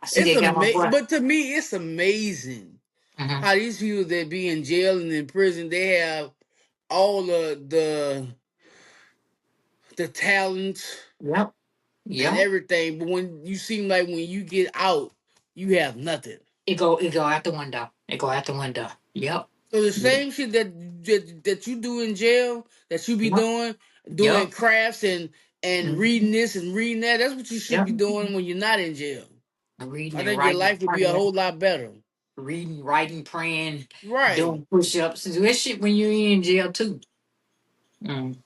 I see It's they got my amazing, boy. but to me, it's amazing Mm-hmm. how these people that be in jail and in prison, they have all the talent Yep. and Yep. everything. But when you seem like when you get out, you have nothing. It go out the window. It go out the window. Yep. So the Yep. same shit that you do in jail, that you be Yep. doing Yep. crafts and reading Mm-hmm. this and reading that. That's what you should Yep. be doing when you're not in jail. Reading I and think your writing, life would be a whole lot better. reading, writing, praying, Right. doing push-ups. Do that shit when you're in jail too. Mm.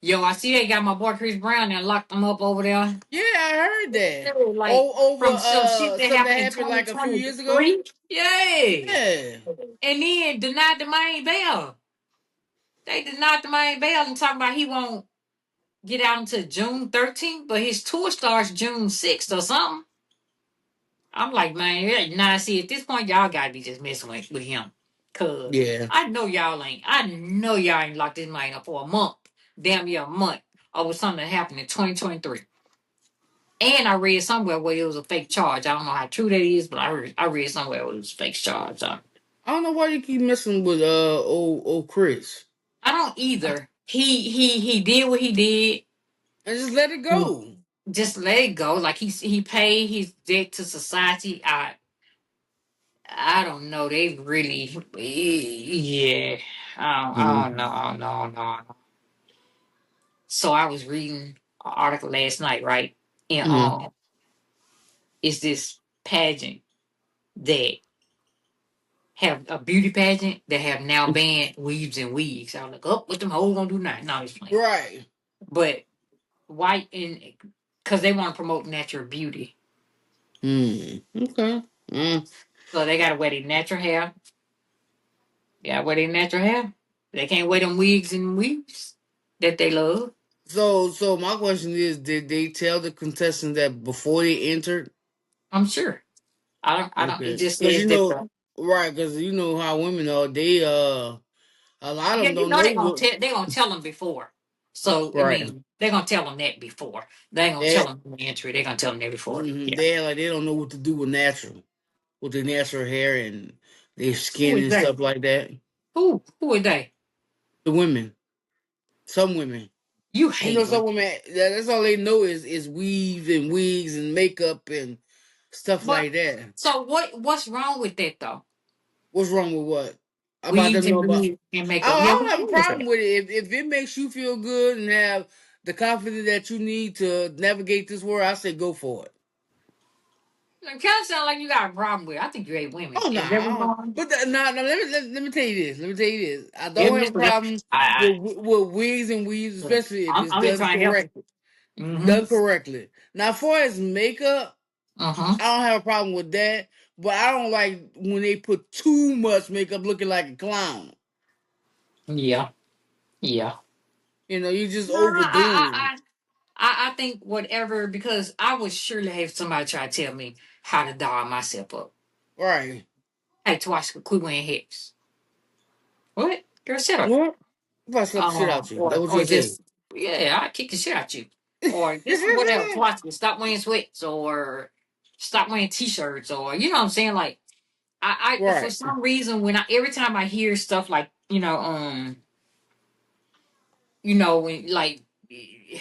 Yo, I see they got my boy Chris Brown and locked him up over there. Yeah, I heard that. Like Oh, over from some shit that something that happened in happened like a few years ago. 2023. Yeah. Yeah. And then denied the main bail. They denied the main bail and talking about he won't get out until June 13th, but his tour starts June 6th or something. I'm like, man, yeah, nah, see, at this point, y'all gotta be just messing with him. Cause Yeah. I know y'all ain't locked this man up for a month. Damn near a month over something that happened in 2023. And I read somewhere where it was a fake charge. I don't know how true that is, but I read somewhere it was a fake charge. So I don't know why you keep messing with old Chris. I don't either. He did what he did. And just let it go. Just let it go. Like he paid his debt to society. I don't know. They really, yeah. I don't know. Mm-hmm. I don't know. I don't know. I don't know. So I was reading an article last night, right? And Mm-hmm. it's this pageant that have a beauty pageant that have now banned weaves and wigs. I was like, oh, what them hoes gonna do now? No, it's playing. Right. But white and because they want to promote natural beauty, Okay. Mm. so they gotta wear their natural hair. Yeah, wear their natural hair. They can't wear them wigs and weaves that they love. So my question is, did they tell the contestants that before they entered? I'm sure. I don't. It Okay. just Because says that. right, because you know how women are. They a lot of Yeah, them you don't know know they're gonna what. tell. They're gonna tell them before. So I Right. mean, they're gonna tell them that before. They ain't gonna tell They them in the entry. They're gonna tell them that before. Yeah. they act like they don't know what to do with their natural hair and their Who skin is and they? stuff like that. Who are they? The women, some women. You You know, hate some women. women that's all they know is weave and wigs and makeup and stuff But like that. so what's wrong with that though? What's wrong with what? About Weaves them know and about? weave and makeup. I Yeah, don't what's have a wrong with problem that? with it if it makes you feel good and have the confidence that you need to navigate this world. I say go for it. It kind of sound like you got a problem with it. I think you hate women. Oh no, Is that what's nah, wrong? but let me tell you this. Let me tell you this. I Yeah, don't have a Mister. problem with wigs and weaves, especially if it's I'm just done trying to help correct, you. Mm-hmm. done correctly. Now, as far as makeup, Uh-huh. I don't have a problem with that. But I don't like when they put too much makeup looking like a clown. Yeah. Yeah. You know, you just No, I, overdoing it. I, I think whatever, because I would surely have somebody try to tell me how to doll myself up. Right. I had to watch quit wearing hips. What? Girl, shut up. What? If I slap the shit out you, that what Or you say? just, yeah, I kick the shit out you. Or just whatever, watch me. Stop wearing sweats or stop wearing t-shirts or, you know what I'm saying? Like, for Right. some reason, every time I hear stuff like, when like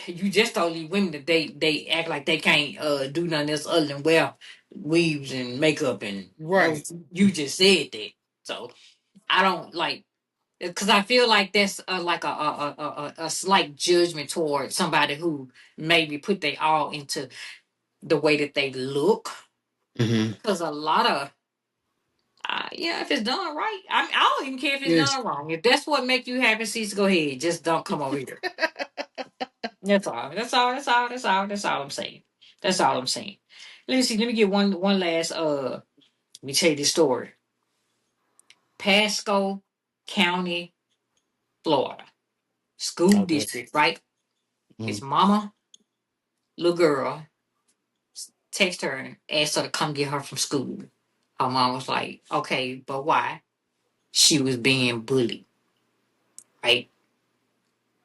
you just told these women that they act like they can't do nothing else other than wear weaves and makeup and Right. you just said that. So I don't like because I feel like that's like a slight judgment toward somebody who maybe put they all into the way that they look. Mm-hmm. Because a lot of yeah, if it's done right, I don't even care if it's Yes. done wrong. If that's what make you happy, sis, go ahead. Just don't come over here. That's all. That's all. That's all. That's all. That's all I'm saying. That's all I'm saying. Let me see. Let me get one last. Let me tell you this story. Pasco County, Florida, school Okay. district. Right. His Mm. mama, little girl, text her and asked her to come get her from school. Her mom was like, "Okay, but why?" She was being bullied. Right.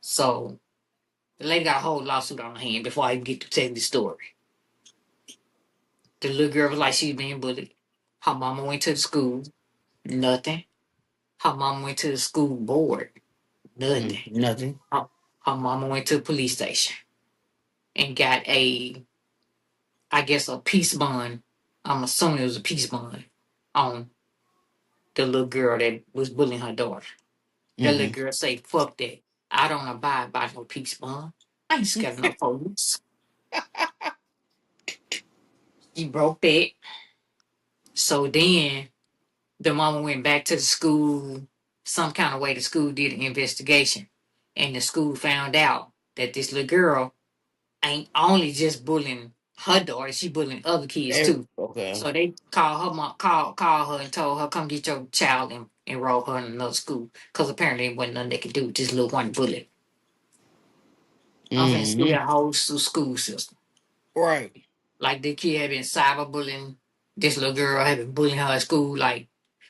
So the lady got a whole lawsuit on her hand before I even get to tell the story. The little girl was like she was being bullied. Her mama went to the school. Nothing. Her mama went to the school board. Mm. Nothing. Nothing. Her mama went to the police station and got I guess, a peace bond. I'm assuming it was a peace bond on the little girl that was bullying her daughter. That little Mm-hmm. girl say, "Fuck that. I don't abide by no peace bond. I ain't scared of no police." She broke that. So then the mama went back to the school. Some kind of way the school did an investigation. And the school found out that this little girl ain't only just bullying her daughter, she bullying other kids too. Okay. So they called her mom, call her and told her, come get your child and enroll her in another school. Because apparently it wasn't nothing they could do with this little one bully. I'm finna see Mm-hmm. a whole school system. Right. Like the kid had been cyberbullying, this little girl had been bullying her at school, like,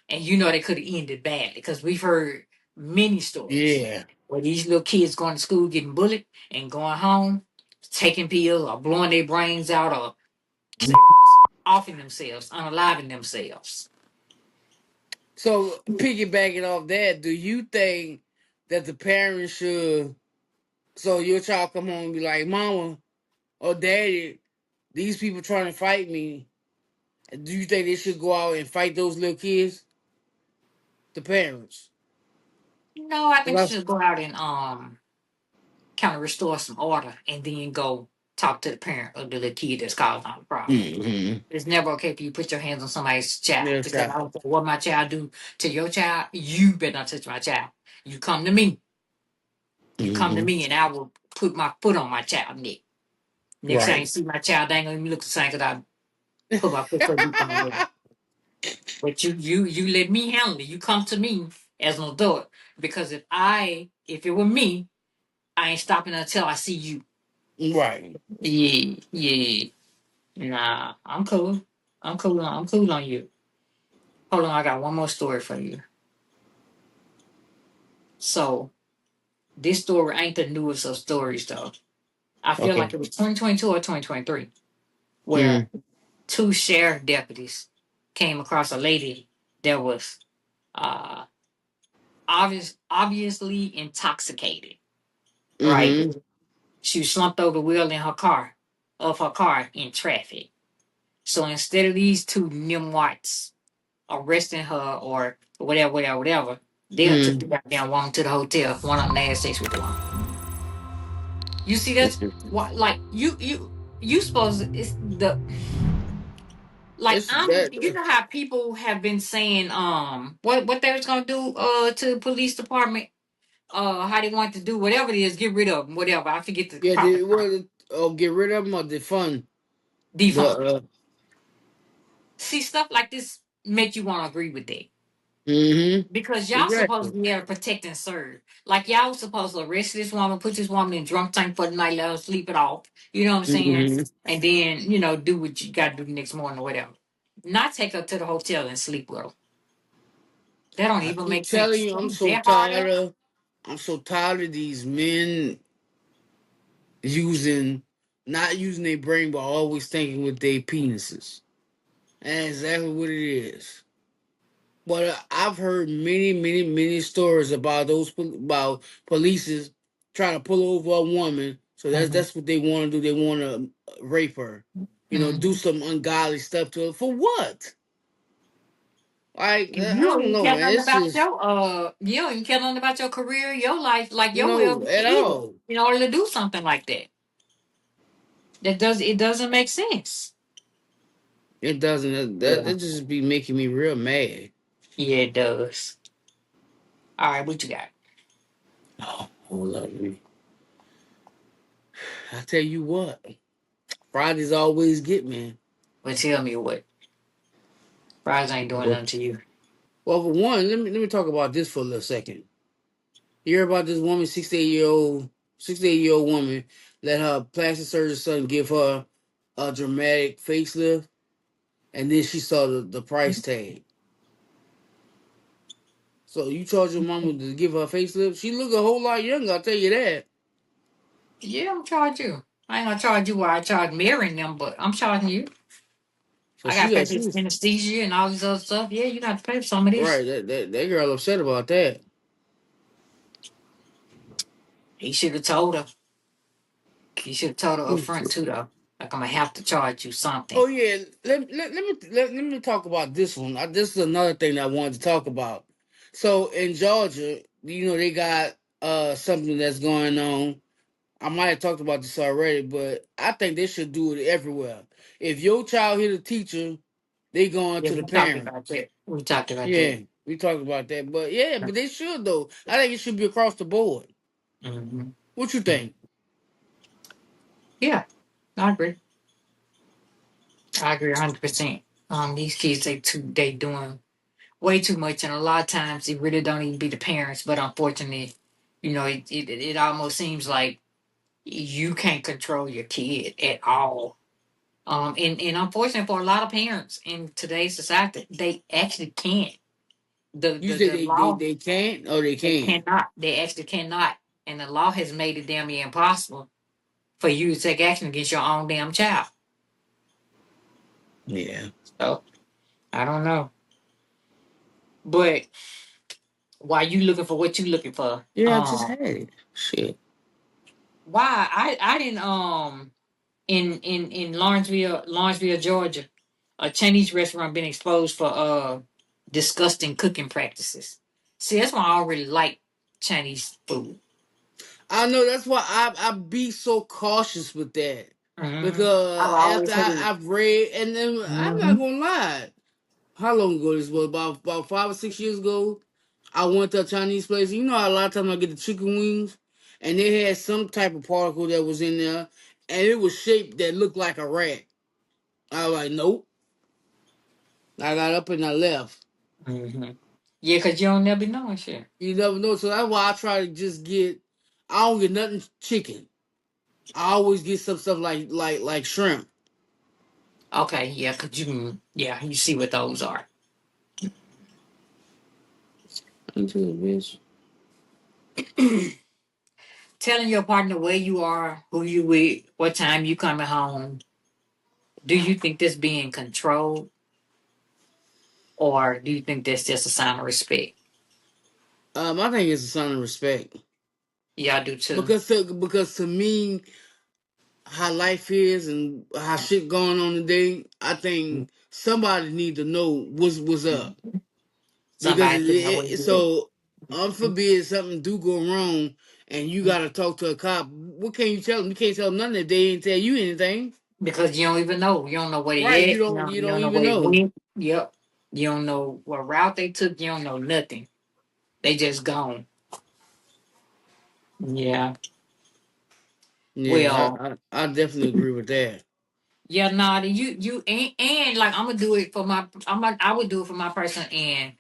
and they could have ended badly because we've heard many stories Yeah. where these little kids going to school getting bullied and going home, taking pills or blowing their brains out or offing themselves, unaliving themselves. So piggybacking off that, do you think that the parents should? So your child come home and be like, "Mama or Daddy, these people trying to fight me." Do you think they should go out and fight those little kids, the parents? No, I think you 'Cause should go out and kind of restore some order and then go talk to the parent of the little kid that's causing all the problem. Mm-hmm. It's never okay for you to put your hands on somebody's child Their because I child. don't care what my child do to your child. You better not touch my child. You come to me. You come to Mm-hmm. me, and I will put my foot on my child neck. Next time you Right. see my child, they ain't gonna even look the same because I put my foot so deep on them. But you let me handle it. You come to me as an adult because if it were me, I ain't stopping until I see you. Right. Yeah, yeah. Nah, I'm cool. I'm cool on you. Hold on, I got one more story for you. So this story ain't the newest of stories though. I feel like Okay. it was 2022 or 2023, where Mm-hmm. two sheriff deputies came across a lady that was uh obviously intoxicated, right? She was slumped over the wheel in her car, of her car in traffic. So instead of these two nimwats arresting her or whatever, they done took the Mm. goddamn woman to the hotel. One of them had sex with the woman. You see, that's what like you supposed it's the like It's I'm that. you know how people have been saying what they was gonna do to the police department how they want to do whatever it is, get rid of them, whatever, I forget the Yeah, proper they term. well, get rid of them or defund the. Defund. See, stuff like this make you want to agree with that Mm-hmm. because y'all supposed Exactly. to be able to protect and serve. Like y'all was supposed to arrest this woman, put this woman in drunk tank for the night, let her sleep it off. You know what I'm saying? Mm-hmm. And then do what you got to do the next morning or whatever. Not take her to the hotel and sleep with her. That don't I even keep make telling sense. you, You that hard up? I'm so tired of these men using, not using their brain, but always thinking with their penises. And that's exactly what it is. But I've heard many, many, many stories about about police trying to pull over a woman. So Mm-hmm. that's what they want to do. They want to rape her. Do Mm-hmm. some ungodly stuff to her. For what? Like And I you don't don't even know, care man. nothing It's about just you don't even care nothing about your career, your life, like your well no being at either. all. In order to do something like that, it doesn't make sense. It doesn't. That Yeah, just be making me real mad. yeah, it does. All right, what you got? Oh, hold up, man. I tell you what, Fridays always get me. Well, tell me what. Fries ain't doing Well, nothing to you. for one, let me talk about this for a little second. You hear about this woman, 68-year-old woman, let her plastic surgeon son give her a dramatic facelift, and then she saw the price tag. So you charge your mama to give her a facelift? She look a whole lot younger, I'll tell you that. Yeah, I'm charge you. I ain't gonna charge you where I charge Mary and them, but I'm charging you. So I gotta pay for she this was anesthesia and all this other stuff. Yeah, you got to pay for some of this. right. That girl upset about that. He should have told her. He should have told her up front too, though. Like I'm gonna have to charge you something. Oh yeah, let me talk about this one. This is another thing that I wanted to talk about. So in Georgia, they got something that's going on. I might have talked about this already, but I think they should do it everywhere. If your child hit a teacher, they going Yeah, to the we talked about parents. that. We talked about Yeah, that. we talked about that, but yeah, but they should though. I think it should be across the board. Hmm. What you think? Yeah, I agree. I agree 100%. These kids they doing way too much, and a lot of times it really don't even be the parents. But unfortunately, it almost seems like you can't control your kid at all. And unfortunately for a lot of parents in today's society, they actually can't. The You the say the law they can't or they they can? cannot. They actually cannot, and the law has made it damn near impossible for you to take action against your own damn child. Yeah. So I don't know, but while you looking for what you looking for, Yeah, I just had it. Shit. why I didn't in Lawrenceville, Georgia, a Chinese restaurant been exposed for disgusting cooking practices. See, that's why I don't really like Chinese food. I know that's why I be so cautious with that Hmm. I've because after always heard. I've read and then I'm not Hmm. gonna lie. How long ago this was? About 5 or 6 years ago. I went to a Chinese place. You know how a lot of times I get the chicken wings, and they had some type of particle that was in there, and it was shaped that looked like a rat. I was like, nope. I got up and I left. Hmm. Yeah, cause you don't never be knowing shit. You never know, so that's why I try to just get. I don't get nothing chicken. I always get some stuff like shrimp. Okay, yeah, cause you see what those are. Into the bitch. Telling your partner where you are, who you with, what time you coming home. Do you think that's being controlled, or do you think that's just a sign of respect? I think it's a sign of respect. Yeah, I do too. Because to me, how life is and how shit going on today, I think somebody need to know what's up. Because Somebody didn't know what he did. so unforbid something do go wrong and you gotta talk to a cop. What can you tell them? You can't tell them nothing if they ain't tell you anything. Because you don't even know. You don't know where Right? they at. You You don't don't know even where they know. went. Yep. You don't know what route they took. You don't know nothing. They just gone. Yeah. Yeah, Well, I definitely agree with that. yeah, nah, you and like I'm gonna do it for my I would do it for my person and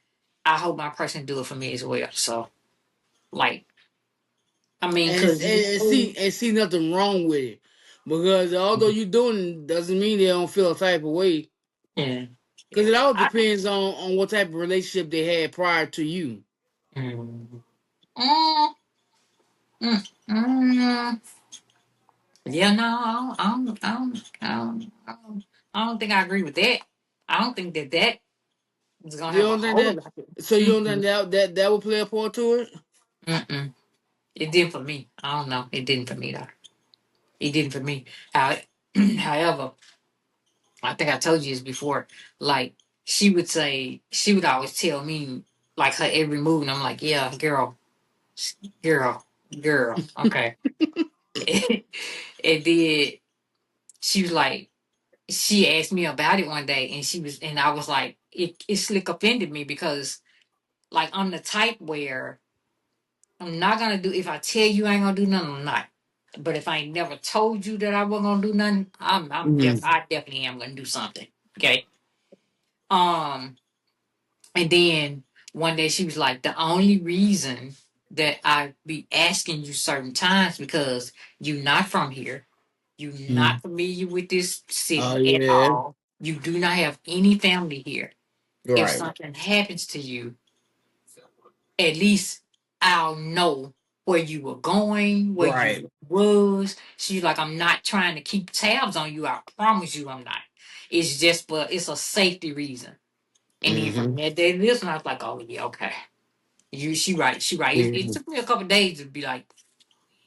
I hope my person do it for me as well. So like I mean cause you know, And see nothing wrong with it. Because although you doing it, doesn't mean they don't feel a type of way. yeah. Because Yeah. it all I, depends on what type of relationship they had prior to you. mm, mm, mm, mm. Yeah, no, I don't think I agree with that. I don't think that is gonna You have a don't think whole that? lot. So you don't think Mm-mm, that would play a part to it? mm-mm. It didn't for me. I don't know. It didn't for me though. It didn't for me. How, however, I think I told you this before. Like she would always tell me like her every move, and I'm like, yeah, girl, girl, okay. And then she was like, she asked me about it one day, and and I was like, it slick offended me because like I'm the type where I'm not gonna do if I tell you I ain't gonna do nothing, I'm not. But if I ain't never told you that I wasn't gonna do nothing, Mm-hmm. I definitely am gonna do something. Okay. Um, and then one day she was like, the only reason that I be asking you certain times because you're not from here, you're not familiar with this Oh city at yeah, all. You do not have any family here. If right, something happens to you, at least I'll know where you were going, where right. you was. She's like, I'm not trying to keep tabs on you. I promise you I'm not. It's just but it's a safety reason. And then from Mm-hmm. that day to this one, I was like, oh yeah, okay. She right, she right. It Yeah, took me a couple days to be like,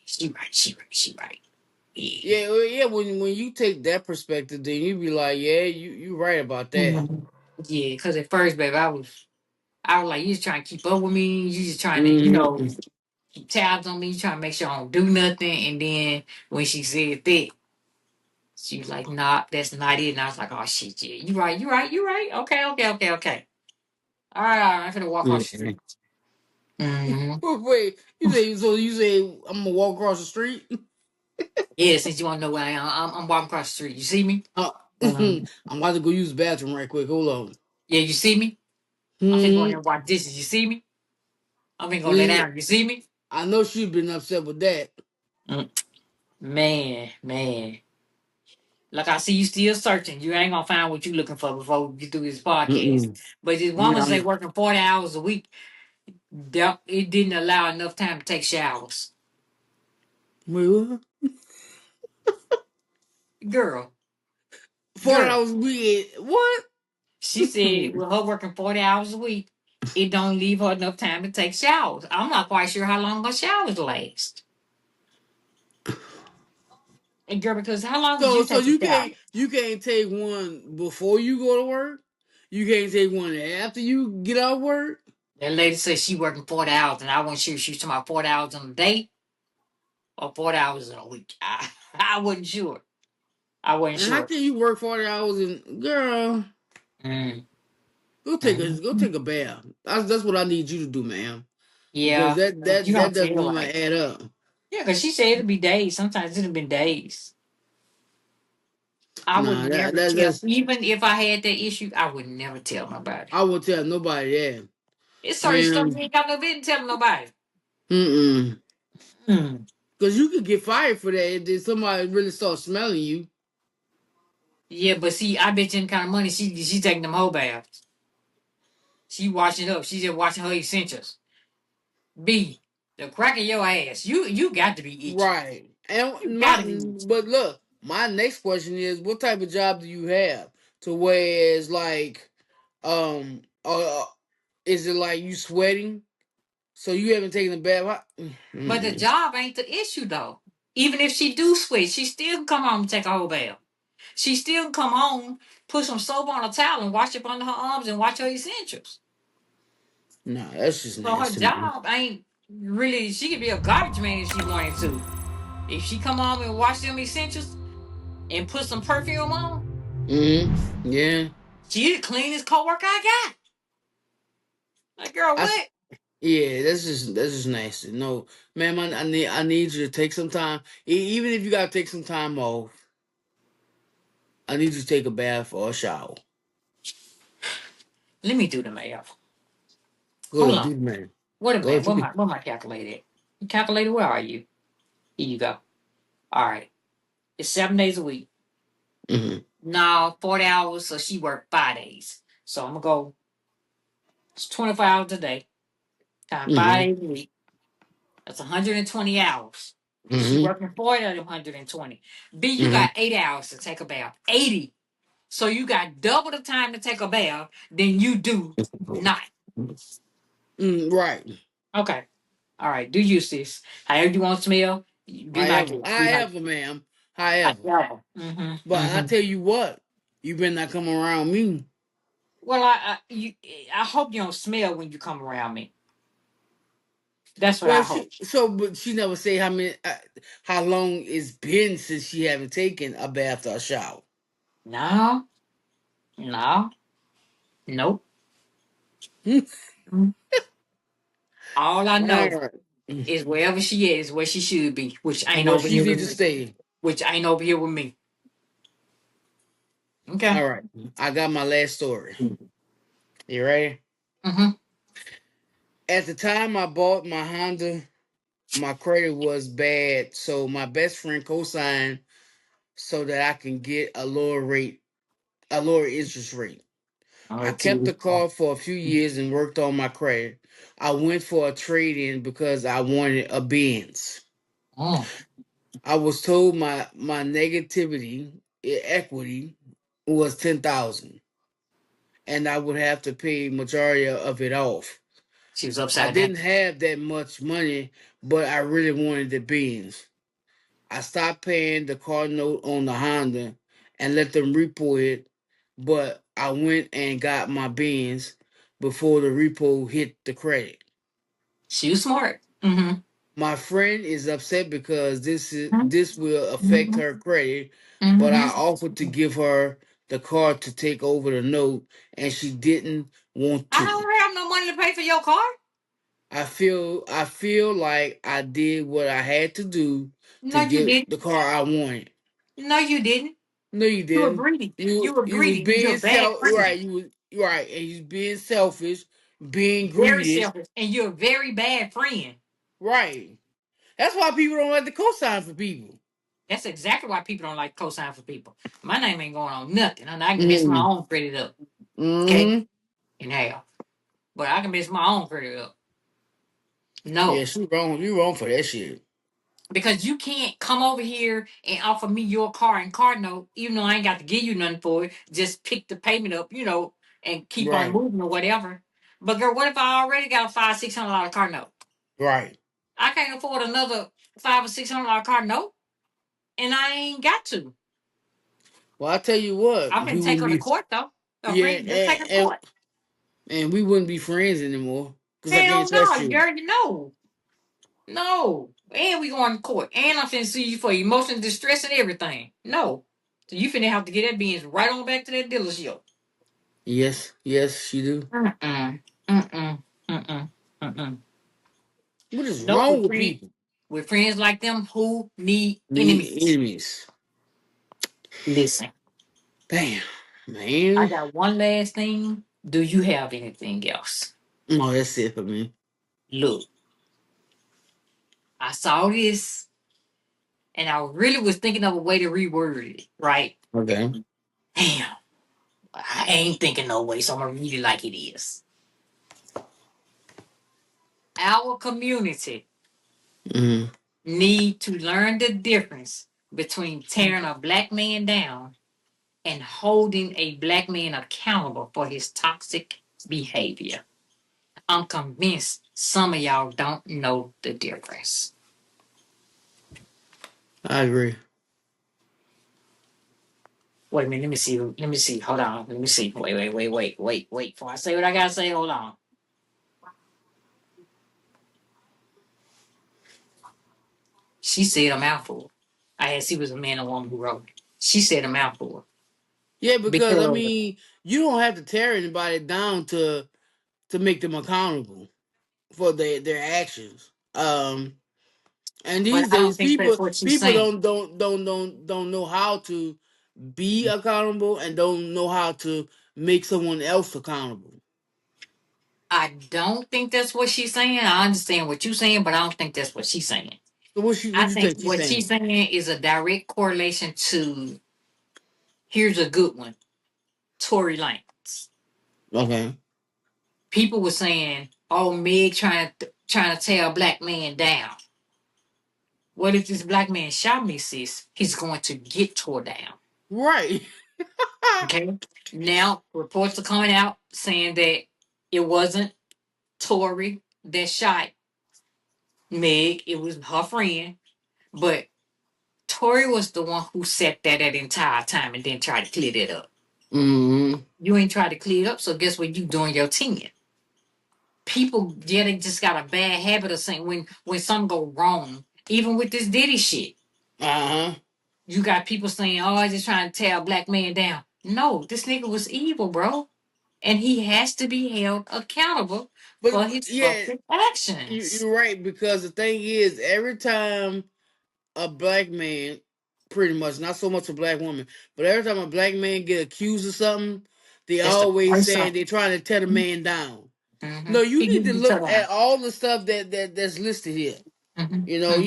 she right. Yeah. yeah, well, yeah. When you take that perspective, then you be like, yeah, you right about that. Mhm. Yeah, because at first, baby, I was like, you just trying to keep up with me. You just trying to, Mm-hmm. keep tabs on me, trying to make sure I don't do nothing. And then when she said that, she was like, nah, that's not it. And I was like, oh shit, yeah, you right. Okay. All right, I'm gonna walk across the Mm-hmm. street. Mm-hmm. Wait, you say I'm gonna walk across the street? Yeah, since you want to know where I am, I'm walking across the street. You see me? Uh, Um, I'm about to go use the bathroom right quick. Hold on. yeah, you see me? I'm finna go in Hmm. here and watch dishes. You see me? I'm finna go lay Yeah, down. You see me? I know she's been upset with that. Mm, man. Like I see you still searching. You ain't gonna find what you looking for before we get through this podcast. Mm-mm. But this Yeah, woman say working 40 hours a week, it didn't allow enough time to take showers. wait, what? Girl, 4 hours girl. a week. What? She said with her working 40 hours a week, it don't leave her enough time to take showers. I'm not quite sure how long her showers last. And girl, because how long did you So take a shower? you can't take one before you go to work. You can't take one after you get out of work. That lady said she working 40 hours, and I wasn't sure if she was talking about 40 hours in a day or 40 hours in a week. I wasn't sure. I wasn't And how sure. can you work 40 hours and girl? Mm, Go mm. take a bath. That's what I need you to do, ma'am. Because Yeah, you that don't doesn't feel even right. add up. Yeah, because she said it'd be days. Sometimes it'd been days. I would Nah, never tell, that's even if I had that issue, I would never tell nobody. I would tell nobody that, It's certain stuff you man. ain't got no business telling nobody. Mm. Mm. Because you could get fired for that if somebody really starts smelling you. Yeah, but see, I bet you any kind of money she taking them whole baths. She washing up. She just washing her essentials. B, the crack of your ass. You got to be itching. Right. You And got to be itching. but look, my next question is, what type of job do you have? To where it's like, is it like you sweating? So you haven't taken a bath? But the Mm-mm. job ain't the issue though. Even if she do switch, she still can come home and take a whole bath. She still can come home, put some soap on a towel and wash up under her arms and wash her essentials. Nah, that's just So her nasty, man. job ain't really, she could be a garbage man if she wanted to. If she come home and wash them essentials and put some perfume on, Yeah. she the cleanest coworker I got. Like, girl, I what? Yeah, that's just nasty. No, ma'am, I need you to take some time. Even if you gotta take some time off, I need you to take a bath or a shower. Let me do the math. Go Hold ahead, on. do the man. Wait a Go minute. ahead, What my calculator at? You calculator, where are you? Here you go. All right. It's 7 days a week. mm-hmm. Now 40 hours, so she worked 5 days. So I'm gonna go, it's 24 hours a day, times Mm-hmm. 5 days a week. That's 120 hours. She Mm-hmm. working 40 of them 120. B, you Mm-hmm. got 8 hours to take a bath. 80. So you got double the time to take a bath than you do not. Right. Okay. All right. Do you, sis? However you want to smell, be my However, guest. Be my however, guest. ma'am, I however. love her. Mm-hmm. But I Mm-hmm. tell you what, you better not come around me. Well, I hope you don't smell when you come around me. That's what I Well, hope. but she never say how long it's been since she haven't taken a bath or a shower. No, no, nope. All All I know right. is wherever she is, where she should be, which ain't Well, over she here need with to me. stay. Which ain't over here with me. Okay. All right. I got my last story. You ready? Mm-hmm. At the time I bought my Honda, my credit was bad, so my best friend co-signed so that I can get a lower interest rate. All I right, kept the too. car for a few years and worked on my credit. I went for a trade-in because I wanted a Benz. Oh, I was told my equity was 10,000, and I would have to pay majority of it off. she was I upside down. didn't have that much money, but I really wanted the Benz. I stopped paying the car note on the Honda and let them repo it, but I went and got my Benz before the repo hit the credit. She was smart. Mm-hmm. My friend is upset because Mm-hmm. this will affect her credit, but I Mm-hmm. offered to give her the car to take over the note, and she didn't want I to. don't have no money to pay for your car. I feel like I did what I had to do to No, you get didn't. the car I wanted. No, you didn't. No, you You were didn't. greedy. You You were you was greedy. You're being a bad friend. right. You was right, and you was being selfish, being Very greedy. selfish. And you're a very bad friend. Right. That's why people don't like to co-sign for people. That's exactly why people don't like cosign for people. My name ain't going on nothing. And I can mess my Mm-hmm. own credit up. Okay? Mm-hmm. In half. But I can mess my own credit up. Yeah, No. she wrong. You wrong for that shit. Because you can't come over here and offer me your car and car note, even though I ain't got to give you nothing for it. Just pick the payment up, and keep on Right. moving or whatever. But girl, what if I already got a $500-600 car note? Right. I can't afford another $500 or $600 car note, and I ain't got to. Well, I tell you what, I can we take wouldn't her to be. court though. A Yeah, friend, just take her to court. and we wouldn't be friends anymore because I Hell can't no, trust you you. already know. No. And we going to court. And I'm finna sue you for emotional distress and everything. No. So you finna have to get that beans right on back to that dealership. Yes, yes, she do. Mm-mm. Mm-mm. Mm-mm. Mm-mm. What is Nope, wrong with people? with friends like them who need Need enemies. enemies. Listen, Damn, I man. got one last thing. Do you have anything else? No, that's it for me. Look, I saw this and I really was thinking of a way to reword it, right? Okay. Damn, I ain't thinking no way, so I'm gonna read it like it is. Our community Mm-hmm. need to learn the difference between tearing a black man down and holding a black man accountable for his toxic behavior. I'm convinced some of y'all don't know the difference. I agree. Wait a minute, let me see. Let me see. Hold on. Let me see. Wait. Before I say what I gotta say, hold on. She said a mouthful. I asked, he was a man or woman who wrote it. She said a mouthful. Yeah, because I Because mean, you don't have to tear anybody down to make them accountable for their actions. And but these I don't days, think that's people what she's people saying. don't know how to be accountable and don't know how to make someone else accountable. I don't think that's what she's saying. I understand what you're saying, but I don't think that's what she's saying. So what I you think think she's what she's saying? saying is a direct correlation to, here's a good one, Tory Lanez. Okay. People were saying, "Oh, Meg trying to tear a black man down." What if this black man shot me, sis? He's going to get tore down. Right. Okay. Now reports are coming out saying that it wasn't Tory that shot Meg. It was her friend, but Tory was the one who said that entire time and then tried to clear that up. Mm-hmm. You ain't tried to clear it up, so guess what? You doing your 10. People, yeah, they just got a bad habit of saying when something go wrong, even with this Diddy shit. Uh-huh. You got people saying, "Oh, I just trying to tear a black man down." No, this nigga was evil, bro, and he has to be held accountable for But his yeah, fucking actions. you're right, because the thing is, every time a black man, pretty much, not so much a black woman, but every time a black man get accused of something, they That's the always first say time. they're trying to tear the man down. Mm-hmm. No, you He need needs to to be shut look at down. all the stuff that's listed here. Mm-hmm. You know, Mm-hmm.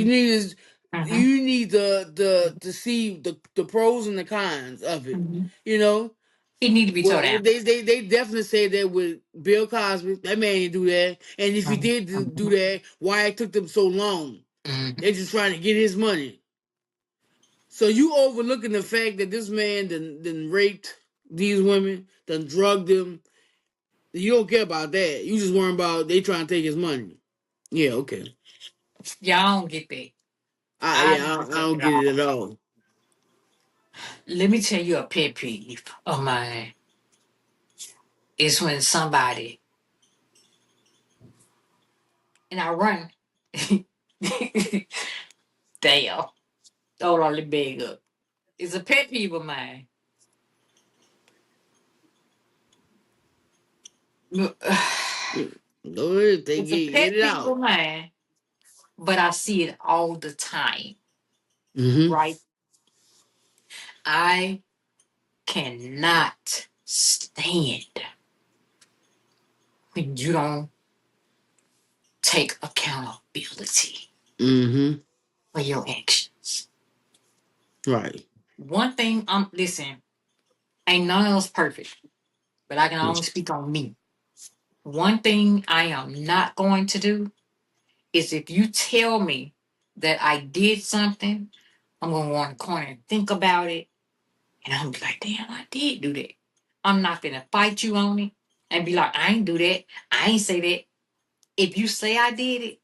Mm-hmm. you need to see the pros and the cons of it. Mm-hmm. You know, He need to be well, tore down. they definitely say that with Bill Cosby, that man didn't do that. And if he did do Mm-hmm. that, why it took them so long? Mm-hmm. They're just trying to get his money. So you overlooking the fact that this man done raped these women, done drugged them. You don't care about that. You just worry about they trying to take his money. Yeah, okay. Y'all don't get that. I Yeah, don't I get that don't at get it all. at all. Let me tell you a pet peeve of mine. It's when somebody, and I run. Damn. Hold on, let me bag up. It's a pet peeve of mine. Go ahead, It's a get pet it peeve of out. mine, but I see it all the time, Mm-hmm. right? I cannot stand when you don't take accountability Mm-hmm. for your actions. Right. One thing, listen, ain't none of us perfect, but I can only speak on me. One thing I am not going to do is, if you tell me that I did something, I'm gonna go in the corner and think about it, and I'm be like, damn, I did do that. I'm not gonna fight you on it and be like, I ain't do that. I ain't say that. If you say I did it,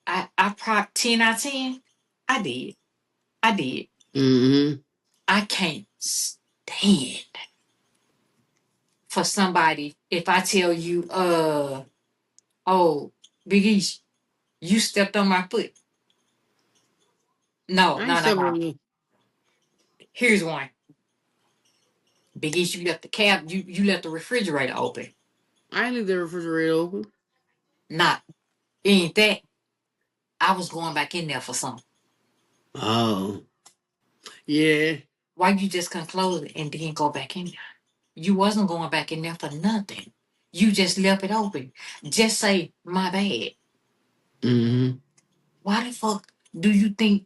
I probably 10 out of 10. I did. I did. Mm-hmm. I can't stand for somebody if I tell you, oh, Big East, you stepped on my foot. No, I ain't no, no, stepping no. on you. Here's one. Big East, you left the cab, you left the refrigerator open. I ain't leave the refrigerator open. Not ain't that. I was going back in there for something. Oh. Yeah. Why you just couldn't close it and then go back in there? You wasn't going back in there for nothing. You just left it open. Just say my bad. Mm-hmm. Why the fuck do you think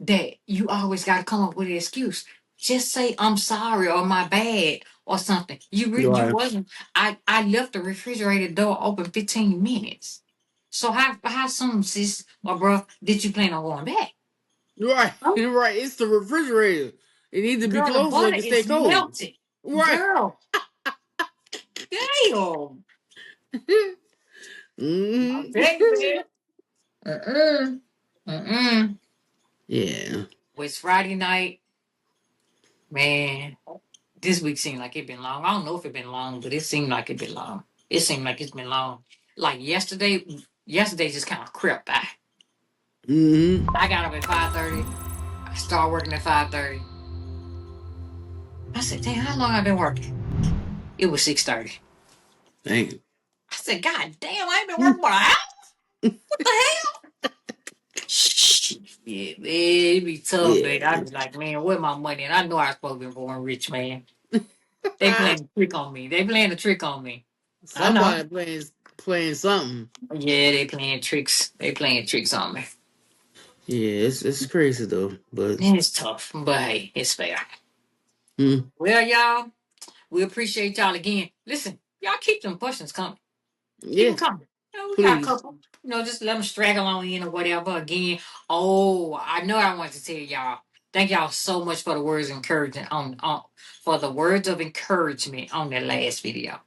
that you always got to come up with an excuse? Just say I'm sorry or my bad or something. You Right. wasn't. I left the refrigerator door open 15 minutes. So how soon, sis or bro, did you plan on going back? Right. Oh, You're right. It's the refrigerator. It needs to be girl, the closed so it butter can stay is cold. melted. Right. Girl, damn. I'm Mm-hmm. telling you, man. Mm-mm. Mm-mm. Yeah. It's Friday night, man. This week seemed like it been long. I don't know if it been long, but it seemed like it been long. It seemed like it's been long. Like yesterday just kind of crept by. Mm-hmm. I got up at 5:30. I started working at 5:30. I said, "Damn, how long I been working?" It was 6:30. Thank I said, "God damn, I ain't been you. working but an hour. What the hell?" Shit, man, it be tough, man. I Yeah. be like, man, where my money? And I know I was supposed to be born rich, man. They playing a trick on me. They playing a trick on me. I know. Somebody playing something. Yeah, they playing tricks. They playing tricks on me. Yeah, it's crazy though. But It's tough, but hey, it's fair. mm, Well, y'all, we appreciate y'all again. Listen, y'all keep them questions coming. Keep them yeah, coming. We got a please. couple. Just let them straggle on in or whatever. Again, oh, I know I want to tell y'all. Thank y'all so much for the words of encouragement on for the words of encouragement on that last video. Yeah.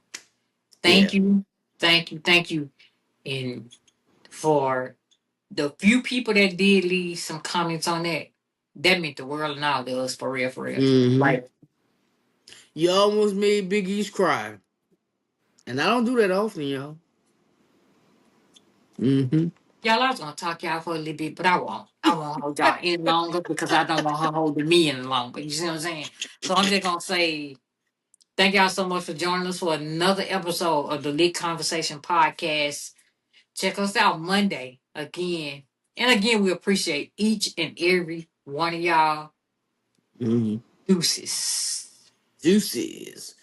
Thank you, thank you, and for the few people that did leave some comments on that. That meant the world and all to us for real, for real. Mm-hmm. Like, You almost made Big East cry. And I don't do that often, y'all. Mm-hmm. y'all, I was gonna talk y'all for a little bit, but I won't. I won't hold y'all any longer because I don't want her holding me any longer. You see what I'm saying? So I'm just gonna say thank y'all so much for joining us for another episode of the Lit Conversation Podcast. Check us out Monday again. And again, we appreciate each and every one of y'all. Mm-hmm. Deuces. Juices.